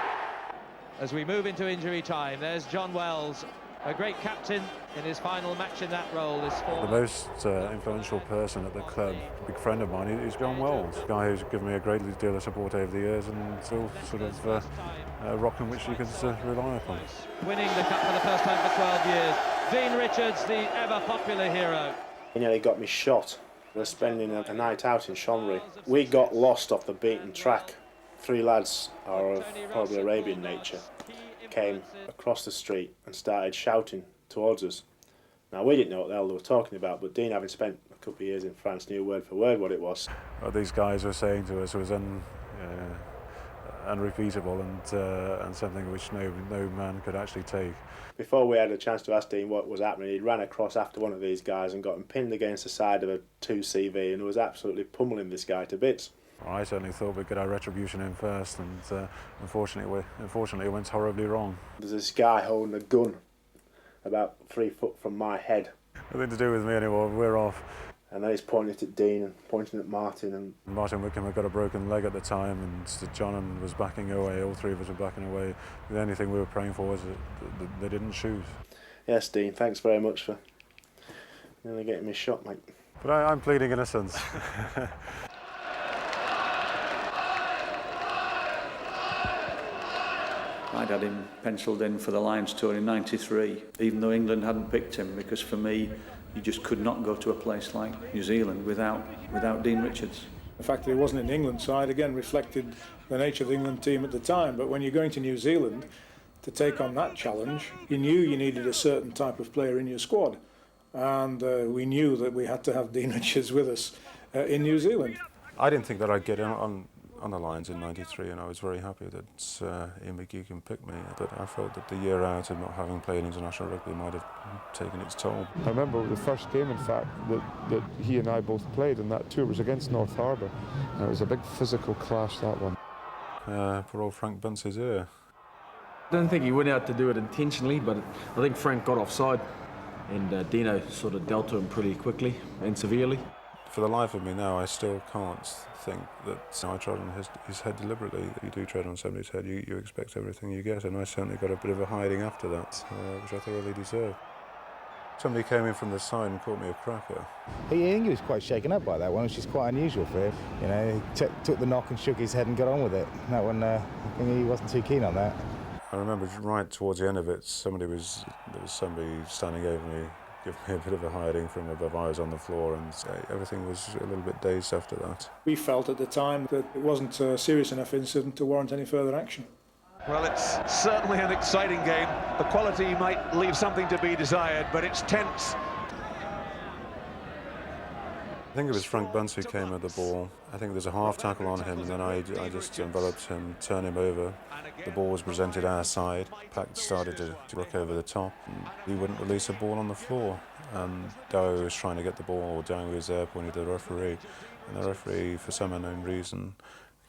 As we move into injury time, there's John Wells, a great captain in his final match in that role. The most influential person at the club, a big friend of mine, is John Wells, a guy who's given me a great deal of support over the years and still sort of a rock in which you can rely upon. Winning the cup for the first time for 12 years. Dean Richards, the ever-popular hero. He nearly got me shot. We were spending a night out in Shomri. We got lost off the beaten track. Three lads are of probably Arabian nature came across the street and started shouting towards us. Now, we didn't know what the hell they were talking about, but Dean, having spent a couple of years in France, knew word for word what it was. What these guys were saying to us was unrepeatable and something which no man could actually take. Before we had a chance to ask Dean what was happening, he'd ran across after one of these guys and got him pinned against the side of a 2CV and was absolutely pummelling this guy to bits. I certainly thought we'd get our retribution in first, and unfortunately it went horribly wrong. There's this guy holding a gun about 3 foot from my head. Nothing to do with me anymore, we're off. And then he's pointing it at Dean and pointing at Martin. And Martin Wickham had got a broken leg at the time, and John was backing away, all three of us were backing away. The only thing we were praying for was that they didn't shoot. Yes, Dean, thanks very much for nearly getting me shot, mate. But I'm pleading innocence. I'd had him penciled in for the Lions tour in '93, even though England hadn't picked him, because for me You just could not go to a place like New Zealand without Dean Richards. The fact that he wasn't in the England side, again, reflected the nature of the England team at the time. But when you're going to New Zealand to take on that challenge, you knew you needed a certain type of player in your squad. And we knew that we had to have Dean Richards with us in New Zealand. I didn't think that I'd get in on the Lions in '93, and I was very happy that Ian McGeechan picked me. But I felt that the year out of not having played international rugby might have taken its toll. I remember the first game, in fact, that he and I both played in that tour was against North Harbour. And it was a big physical clash, that one. Poor old Frank Bunce's ear. I don't think he went out to do it intentionally, but I think Frank got offside, and Deano sort of dealt to him pretty quickly and severely. For the life of me now, I still can't think that I trod on his head deliberately. You do tread on somebody's head, you expect everything you get, and I certainly got a bit of a hiding after that, which I thoroughly deserved. Somebody came in from the side and caught me a cracker. I think he was quite shaken up by that one, which is quite unusual for him. You know, he took the knock and shook his head and got on with it. That one, I think he wasn't too keen on that. I remember right towards the end of it, there was somebody standing over me, giving me a bit of a hiding from above. I was on the floor, and everything was a little bit dazed after that. We felt at the time that it wasn't a serious enough incident to warrant any further action. Well, it's certainly an exciting game. The quality might leave something to be desired, but it's tense. I think it was Frank Bunce who came at the ball. I think there's a half tackle on him, and then I just enveloped him, turned him over. The ball was presented our side. Pack started to look over the top, and he wouldn't release a ball on the floor. And Dow was trying to get the ball, or Dow was there pointing to the referee, and the referee, for some unknown reason,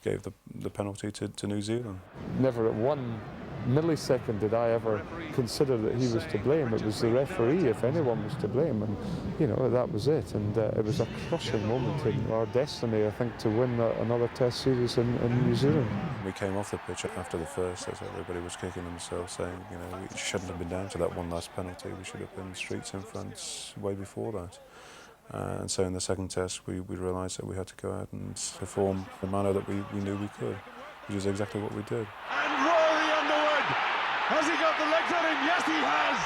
gave the penalty to New Zealand. Never at 1 millisecond did I ever consider that he was to blame. It was the referee, if anyone was to blame, and you know, that was it. And it was a crushing moment in our destiny, I think, to win another Test series in New Zealand. We came off the pitch after the first, as everybody was kicking themselves, saying, you know, we shouldn't have been down to that one last penalty. We should have been streets in front way before that. And so in the second test, we realised that we had to go out and perform the manner that we knew we could, which is exactly what we did. And Rory Underwood, has he got the legs on him? Yes, he has.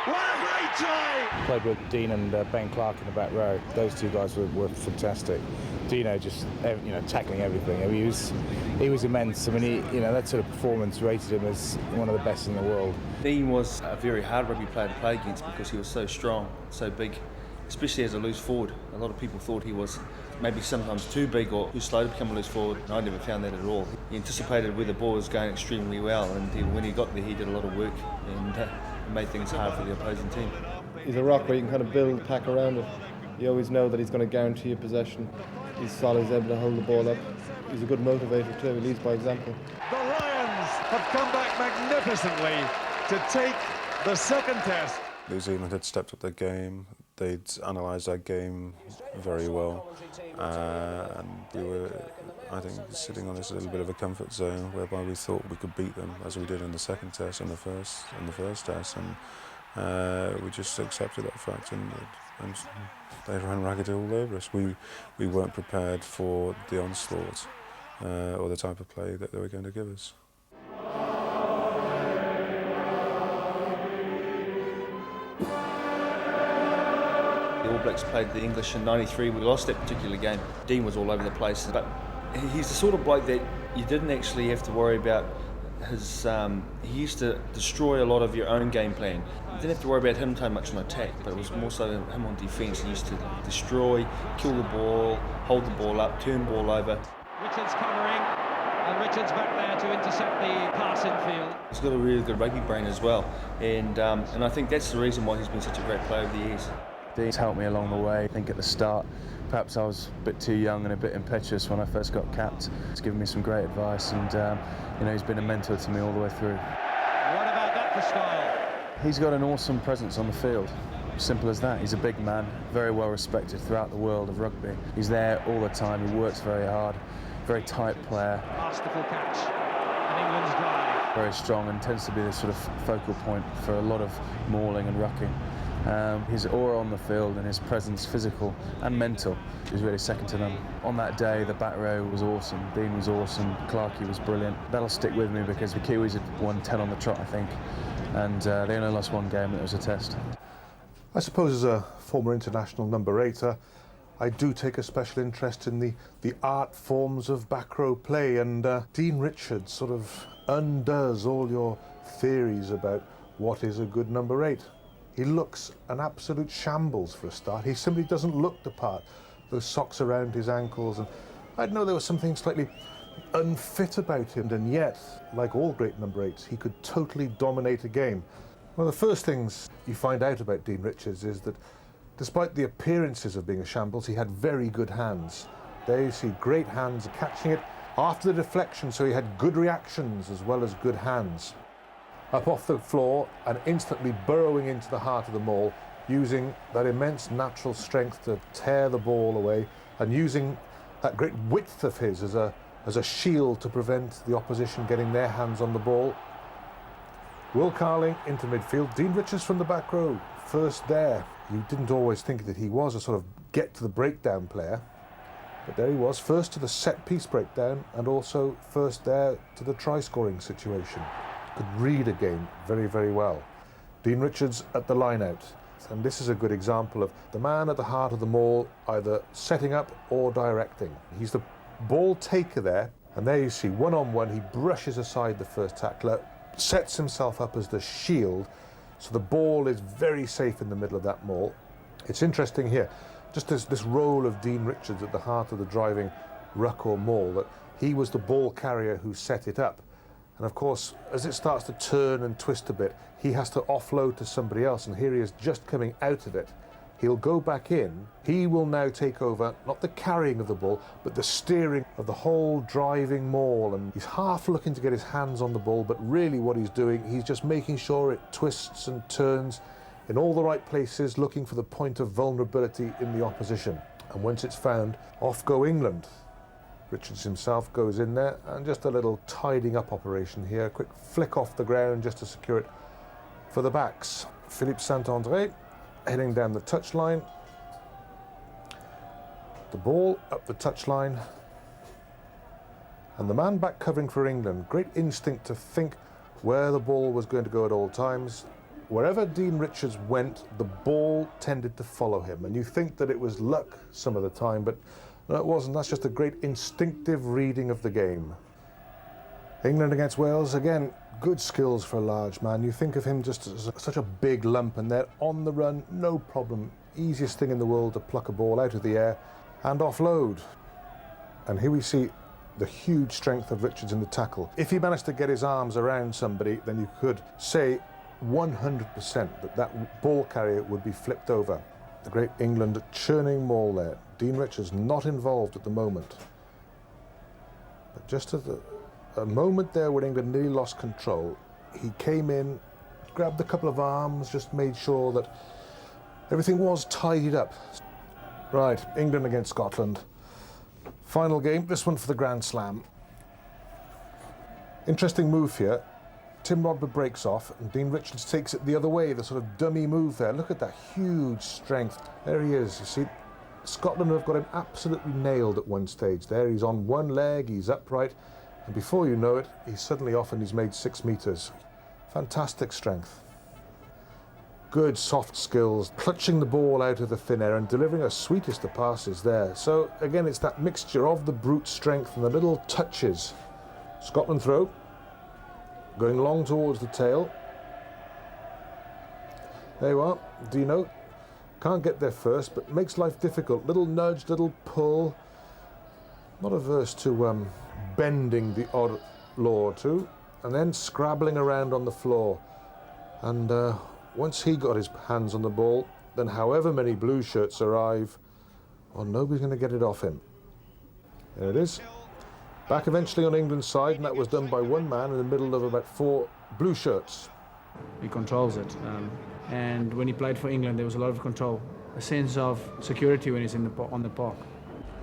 What a great try! Played with Dean and Ben Clark in the back row. Those two guys were fantastic. Deano just, you know, tackling everything. I mean, he was immense. I mean, that sort of performance rated him as one of the best in the world. Dean was a very hard rugby player to play against because he was so strong, so big. Especially as a loose forward. A lot of people thought he was maybe sometimes too big or too slow to become a loose forward, and I never found that at all. He anticipated where the ball was going extremely well, and when he got there he did a lot of work and made things hard for the opposing team. He's a rock where you can kind of build the pack around it. You always know that he's going to guarantee you possession. He's solid, he's able to hold the ball up. He's a good motivator too, he leads by example. The Lions have come back magnificently to take the second test. New Zealand had stepped up their game. They'd analysed our game very well, and we were, I think, sitting on this little bit of a comfort zone whereby we thought we could beat them, as we did in the second test and the first test, and we just accepted that fact, and they ran ragged all over us. We weren't prepared for the onslaught or the type of play that they were going to give us. The All Blacks played the English in '93. We lost that particular game. Dean was all over the place, but he's the sort of bloke that you didn't actually have to worry about his. He used to destroy a lot of your own game plan. You didn't have to worry about him too much on attack, but it was more so him on defence. He used to destroy, kill the ball, hold the ball up, turn the ball over. Richards covering, and Richards back there to intercept the pass infield. He's got a really good rugby brain as well, and I think that's the reason why he's been such a great player over the years. Dean's helped me along the way. I think at the start, perhaps I was a bit too young and a bit impetuous when I first got capped. He's given me some great advice, and he's been a mentor to me all the way through. What about that for style? He's got an awesome presence on the field. Simple as that. He's a big man, very well respected throughout the world of rugby. He's there all the time. He works very hard, very tight player. Masterful catch, and England's drive. Very strong and tends to be the sort of focal point for a lot of mauling and rucking. His aura on the field and his presence, physical and mental, is really second to none. On that day, the back row was awesome, Dean was awesome, Clarkie was brilliant. That'll stick with me because the Kiwis had won 10 on the trot, I think, and they only lost one game, and it was a test. I suppose as a former international number 8, I do take a special interest in the art forms of back row play, and Dean Richards sort of undoes all your theories about what is a good number 8. He looks an absolute shambles for a start. He simply doesn't look the part. Those socks around his ankles, and I'd know there was something slightly unfit about him, and yet, like all great number 8s, he could totally dominate a game. One of the first things you find out about Dean Richards is that despite the appearances of being a shambles, he had very good hands. There you see great hands catching it after the deflection, so he had good reactions as well as good hands. Up off the floor and instantly burrowing into the heart of the maul, using that immense natural strength to tear the ball away, and using that great width of his as a shield to prevent the opposition getting their hands on the ball. Will Carling into midfield. Dean Richards from the back row, first there. You didn't always think that he was a sort of get to the breakdown player, but there he was, first to the set piece breakdown and also first there to the try scoring situation. Could read a game very, very well. Dean Richards at the line out, and this is a good example of the man at the heart of the maul either setting up or directing. He's the ball taker there, and there you see one-on-one, he brushes aside the first tackler, sets himself up as the shield, so the ball is very safe in the middle of that maul. It's interesting here, just this role of Dean Richards at the heart of the driving ruck or maul, that he was the ball carrier who set it up. And of course, as it starts to turn and twist a bit, he has to offload to somebody else, and here he is just coming out of it. He'll go back in. He will now take over, not the carrying of the ball, but the steering of the whole driving maul. And he's half looking to get his hands on the ball, but really what he's doing, he's just making sure it twists and turns in all the right places, looking for the point of vulnerability in the opposition. And once it's found, off go England. Richards himself goes in there, and just a little tidying up operation here. A quick flick off the ground just to secure it for the backs. Philippe Saint-André heading down the touchline. The ball up the touchline. And the man back covering for England. Great instinct to think where the ball was going to go at all times. Wherever Dean Richards went, the ball tended to follow him. And you think that it was luck some of the time, but no, it wasn't. That's just a great instinctive reading of the game. England against Wales, again, good skills for a large man. You think of him just as such a big lump, and they're on the run, no problem. Easiest thing in the world to pluck a ball out of the air and offload. And here we see the huge strength of Richards in the tackle. If he managed to get his arms around somebody, then you could say 100% that ball carrier would be flipped over. The great England churning maul there. Dean Richards not involved at the moment. But just at a moment there when England nearly lost control, he came in, grabbed a couple of arms, just made sure that everything was tidied up. Right, England against Scotland. Final game, this one for the Grand Slam. Interesting move here. Tim Rodber breaks off and Dean Richards takes it the other way, the sort of dummy move there. Look at that huge strength. There he is, you see. Scotland have got him absolutely nailed at one stage there. He's on one leg, he's upright, and before you know it, he's suddenly off and he's made 6 meters. Fantastic strength. Good soft skills, clutching the ball out of the thin air and delivering a sweetest of passes there. So again, it's that mixture of the brute strength and the little touches. Scotland throw. Going long towards the tail. There you are, Deano. Can't get there first, but makes life difficult. Little nudge, little pull. Not averse to bending the odd law or two. And then scrabbling around on the floor. And once he got his hands on the ball, then however many blue shirts arrive, well, nobody's going to get it off him. There it is. Back eventually on England's side, and that was done by one man in the middle of about 4 blue shirts. He controls it, and when he played for England, there was a lot of control, a sense of security when he's on the park.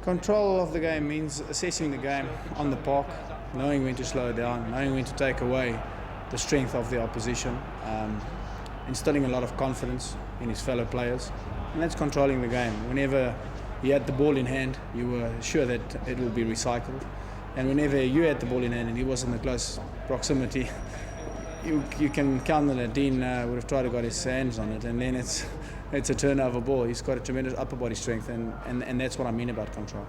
Control of the game means assessing the game on the park, knowing when to slow down, knowing when to take away the strength of the opposition, instilling a lot of confidence in his fellow players, and that's controlling the game. Whenever he had the ball in hand, you were sure that it will be recycled. And whenever you had the ball in hand and he was in the close proximity, you can count on that Dean would have tried to got his hands on it, and then it's it's a turnover ball. He's got a tremendous upper body strength, and that's what I mean about control.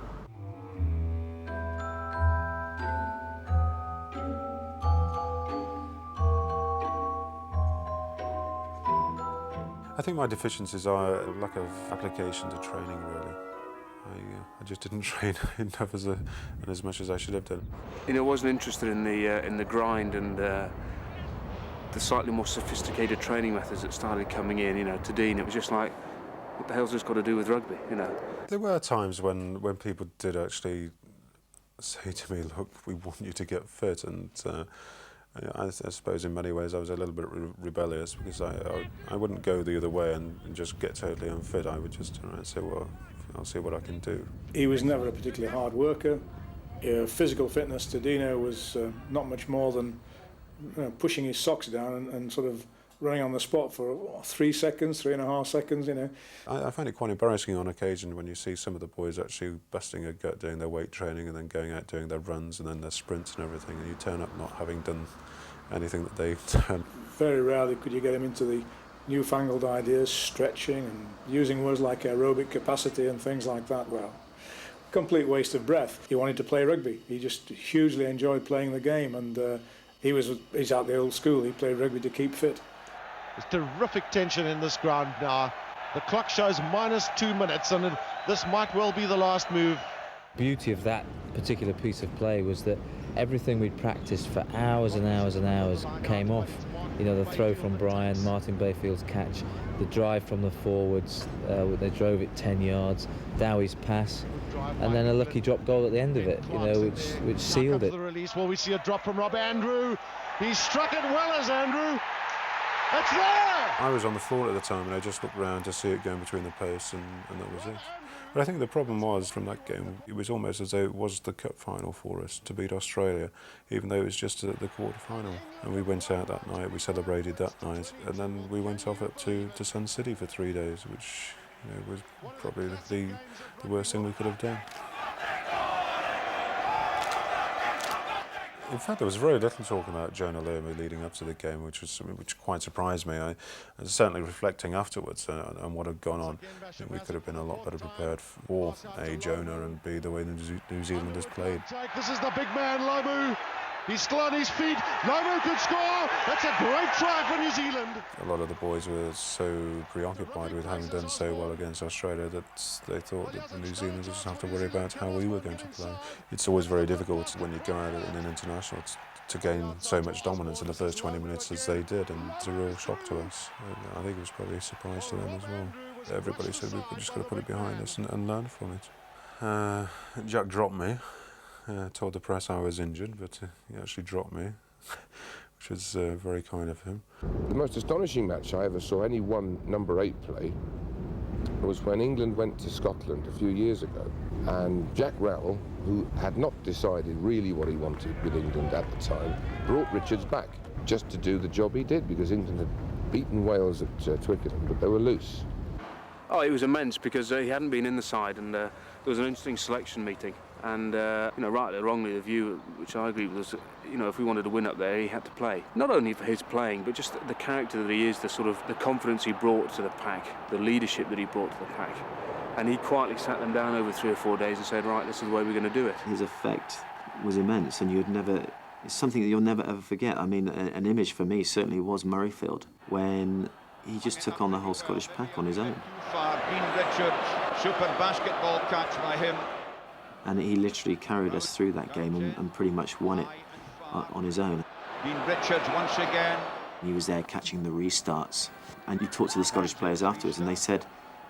I think my deficiencies are a lack of application to training, really. I just didn't train enough as much as I should have done. You know, I wasn't interested in the grind and the slightly more sophisticated training methods that started coming in. You know, to Dean, it was just like, what the hell's this got to do with rugby? You know. There were times when people did actually say to me, "Look, we want you to get fit," and I suppose in many ways I was a little bit rebellious, because I wouldn't go the other way and just get totally unfit. I would just turn around and say, well, I'll see what I can do. He was never a particularly hard worker. Physical fitness to Deano was not much more than pushing his socks down and sort of running on the spot for 3 seconds, 3.5 seconds, you know. I find it quite embarrassing on occasion when you see some of the boys actually busting a gut doing their weight training and then going out doing their runs and then their sprints and everything, and you turn up not having done anything that they've done. Very rarely could you get him into the newfangled ideas, stretching and using words like aerobic capacity and things like that. Well, complete waste of breath. He wanted to play rugby. He just hugely enjoyed playing the game, and he's out the old school. He played rugby to keep fit. There's terrific tension in this ground now. The clock shows -2 minutes, and this might well be the last move. The beauty of that particular piece of play was that everything we'd practiced for hours and hours and hours came off. You know, the throw from Brian, Martin Bayfield's catch, the drive from the forwards, they drove it 10 yards, Dowie's pass, and then a lucky drop goal at the end of it, you know, which sealed it. The release, will we see a drop from Rob Andrew? He struck it well as Andrew. It's there! I was on the floor at the time and I just looked round to see it going between the posts, and that was it. But I think the problem was, from that game, it was almost as though it was the cup final for us to beat Australia, even though it was just the quarter-final. And we went out that night, we celebrated that night, and then we went off up to Sun City for 3 days, which, you know, was probably the worst thing we could have done. In fact, there was very little talk about Jonah Learmy leading up to the game, which quite surprised me. I certainly reflecting afterwards on what had gone on, I think we could have been a lot better prepared for A, Jonah, and B, the way the New Zealanders played. This is the big man, Lomu. He's still on his feet. Lomu could score. That's a great try for New Zealand. A lot of the boys were so preoccupied with having done so well against Australia that they thought that the New Zealanders just have to worry about how we were going to play. It's always very difficult when you go out in an international to gain so much dominance in the first 20 minutes as they did, and it's a real shock to us. I think it was probably a surprise to them as well. Everybody said we've just got to put it behind us and learn from it. Jack dropped me. Told the press I was injured, but he actually dropped me, which was very kind of him. The most astonishing match I ever saw any one number 8 play was when England went to Scotland a few years ago, and Jack Rowell, who had not decided really what he wanted with England at the time, brought Richards back just to do the job he did, because England had beaten Wales at Twickenham, but they were loose. Oh, it was immense, because he hadn't been in the side, and there was an interesting selection meeting. And, you know, rightly or wrongly, the view, which I agree with, was, you know, if we wanted to win up there, he had to play. Not only for his playing, but just the character that he is, the confidence he brought to the pack, the leadership that he brought to the pack. And he quietly sat them down over 3 or 4 days and said, right, this is the way we're going to do it. His effect was immense, and it's something that you'll never ever forget. I mean, an image for me certainly was Murrayfield, when he just took on the whole Scottish pack on his own. Dean Richards, super basketball catch by him. And he literally carried us through that game and pretty much won it on his own. Dean Richards once again. He was there catching the restarts. And you talked to the Scottish players afterwards, and they said,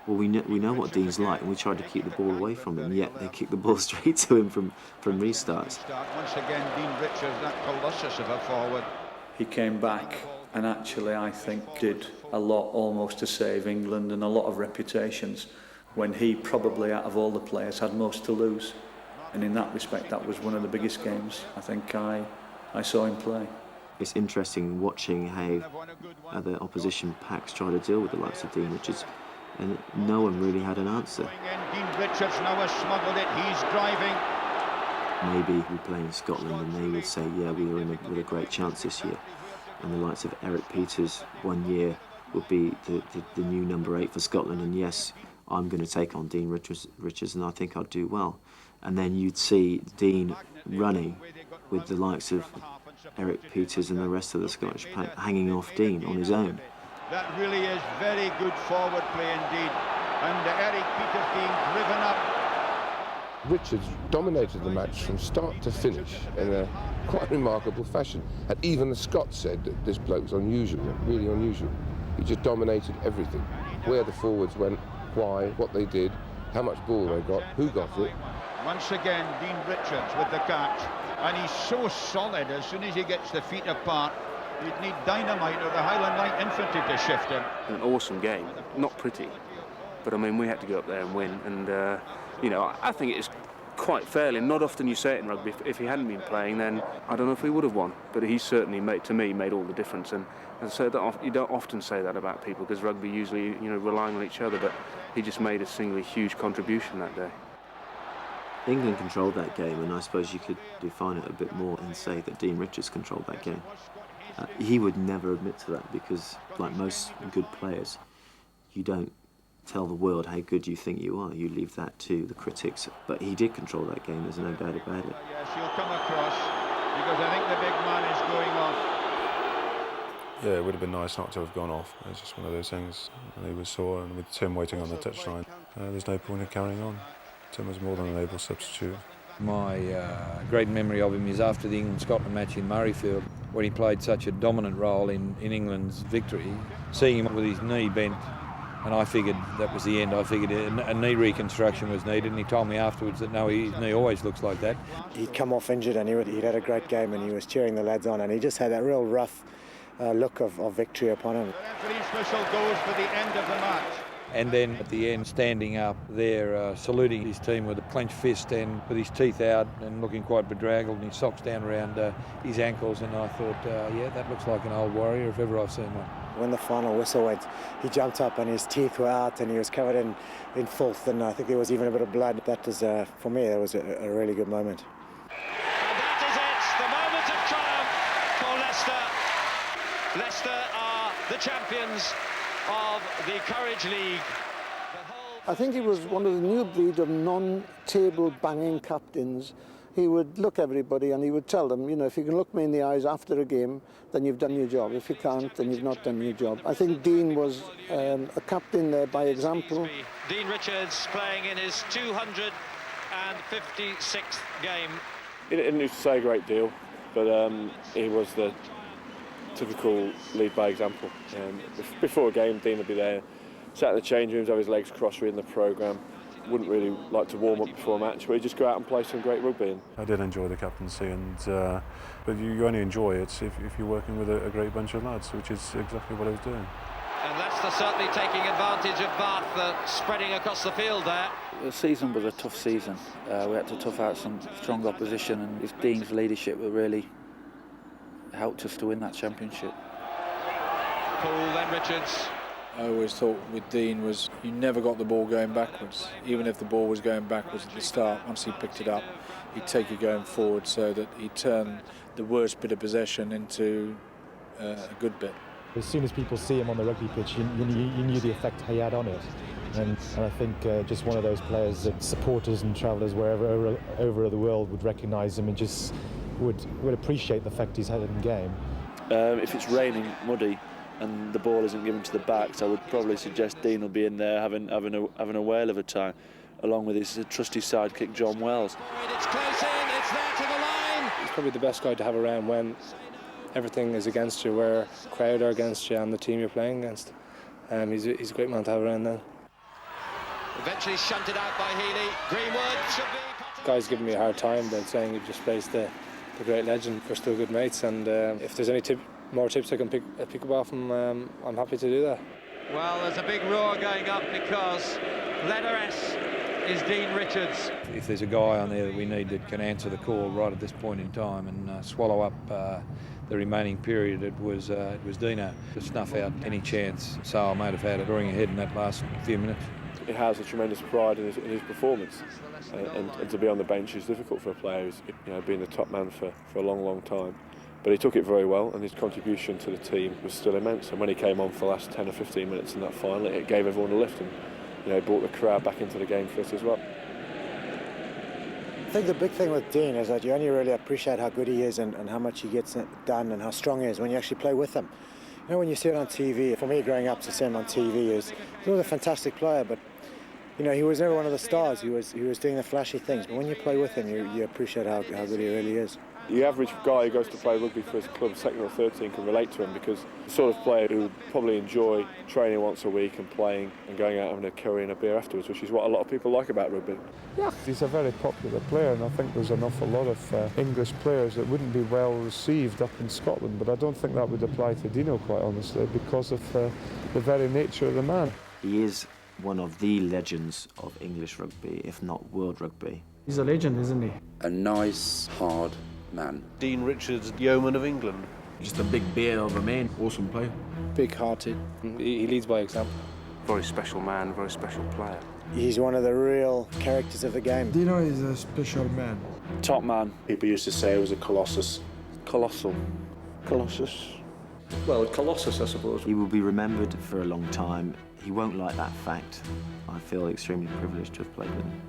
well, we know what Dean's like, and we tried to keep the ball away from him, yet they kicked the ball straight to him from restarts. Once again, Dean Richards, that colossus of a forward. He came back and actually, I think, did a lot almost to save England and a lot of reputations, when he probably, out of all the players, had most to lose. And in that respect, that was one of the biggest games I think I saw him play. It's interesting watching how other opposition packs try to deal with the likes of Dean Richards, and no one really had an answer. Dean Richards now has smuggled it, he's driving. Maybe we play in Scotland and they would say, yeah, we were in with a great chance this year. And the likes of Eric Peters 1 year would be the new number 8 for Scotland, and yes, I'm going to take on Dean Richards, and I think I'll do well. And then you'd see Dean running with the likes of Eric Peters and the rest of the Scottish pack hanging off Dean on his own. That really is very good forward play indeed, and Eric Peters being driven up. Richards dominated the match from start to finish in a quite remarkable fashion. And even the Scots said that this bloke's unusual, really unusual. He just dominated everything. Where the forwards went, why, what they did, how much ball they got, who got it. Once again, Dean Richards with the catch, and he's so solid. As soon as he gets the feet apart, you'd need dynamite or the Highland Light Infantry to shift him. An awesome game, not pretty, but I mean we had to go up there and win, and you know, I think it is quite fairly. Not often you say it in rugby. If he hadn't been playing, then I don't know if we would have won. But he certainly made all the difference. And so you don't often say that about people, because rugby usually, relying on each other. But he just made a singularly huge contribution that day. England controlled that game, and I suppose you could define it a bit more and say that Dean Richards controlled that game. He would never admit to that, because, like most good players, you don't tell the world how good you think you are. You leave that to the critics. But he did control that game, there's no doubt about it. Yes, he'll come across, because I think the big man is going off. Yeah, it would have been nice not to have gone off. It's just one of those things. And he was sore, and with Tim waiting on the touchline, there's no point in carrying on. Tim was more than an able substitute. My great memory of him is after the England-Scotland match in Murrayfield, when he played such a dominant role in England's victory. Seeing him with his knee bent, and I figured that was the end. I figured a knee reconstruction was needed, and he told me afterwards that no, his knee always looks like that. He'd come off injured, and he'd had a great game, and he was cheering the lads on, and he just had that real rough look of victory upon him. The referee's whistle goes for the end of the match. And then at the end, standing up there, saluting his team with a clenched fist and with his teeth out and looking quite bedraggled, and his socks down around his ankles. And I thought, yeah, that looks like an old warrior if ever I've seen one. When the final whistle went, he jumped up and his teeth were out and he was covered in filth, and I think there was even a bit of blood. That was, for me, that was a really good moment. And that is it, the moment of triumph for Leicester. Leicester are the champions of the Courage League. I think he was one of the new breed of non-table banging captains. He would look everybody and he would tell them, if you can look me in the eyes after a game, then you've done your job. If you can't, then you've not done your job. I think Dean was a captain there by example. Dean Richards playing in his 256th game. He didn't need to say a great deal, but he was the typical lead by example. Before a game, Dean would be there, sat in the change rooms, have his legs crossed, reading the programme. Wouldn't really like to warm up before a match, but he'd just go out and play some great rugby. I did enjoy the captaincy, but you only enjoy it if you're working with a great bunch of lads, which is exactly what I was doing. And Leicester certainly taking advantage of Bath spreading across the field there. The season was a tough season. We had to tough out some strong opposition, and it's Dean's leadership that really helped us to win that championship. Paul, then Richards. I always thought with Dean was you never got the ball going backwards. Even if the ball was going backwards at the start, once he picked it up, he'd take it going forward, so that he'd turn the worst bit of possession into a good bit. As soon as people see him on the rugby pitch, you knew the effect he had on it. And I think just one of those players that supporters and travellers wherever over the world would recognise him and just would appreciate the effect he's had in the game. If it's raining, muddy, and the ball isn't given to the backs, I would probably suggest Dean will be in there having a whale of a time, along with his trusty sidekick John Wells. It's close in, it's there to the line. He's probably the best guy to have around when everything is against you, where crowd are against you and the team you're playing against. He's a great man to have around then. Eventually shunted out by Healy. Greenwood should be... Guys giving me a hard time about saying you've just placed the great legend. We're still good mates, and if there's any more tips I can pick up off him, I'm happy to do that. Well, there's a big roar going up because letter S is Dean Richards. If there's a guy on there that we need that can answer the call right at this point in time and swallow up the remaining period, it was Deano to snuff out any chance Sale might have had of drawing ahead in that last few minutes. He has a tremendous pride in his performance, and to be on the bench is difficult for a player who's been the top man for a long time. But he took it very well, and his contribution to the team was still immense. And when he came on for the last 10 or 15 minutes in that final, it gave everyone a lift, and brought the crowd back into the game for us as well. I think the big thing with Dean is that you only really appreciate how good he is and how much he gets done and how strong he is when you actually play with him. When you see it on TV, for me growing up to see him on TV he was a fantastic player, but he was never one of the stars. He was doing the flashy things, but when you play with him, you appreciate how good he really is. The average guy who goes to play rugby for his club, second or third team, can relate to him, because the sort of player who would probably enjoy training once a week and playing and going out having a curry and a beer afterwards, which is what a lot of people like about rugby. Yeah, he's a very popular player, and I think there's an awful lot of English players that wouldn't be well received up in Scotland, but I don't think that would apply to Deano, quite honestly, because of the very nature of the man. He is one of the legends of English rugby, if not world rugby. He's a legend, isn't he? A nice, hard man. Dean Richards, yeoman of England. Just a big beard of a man. Awesome player. Big-hearted. He leads by example. Very special man, very special player. He's one of the real characters of the game. Deano is a special man. Top man. People used to say he was a colossus. Colossal. Colossus. Well, a colossus, I suppose. He will be remembered for a long time. He won't like that fact. I feel extremely privileged to have played with him.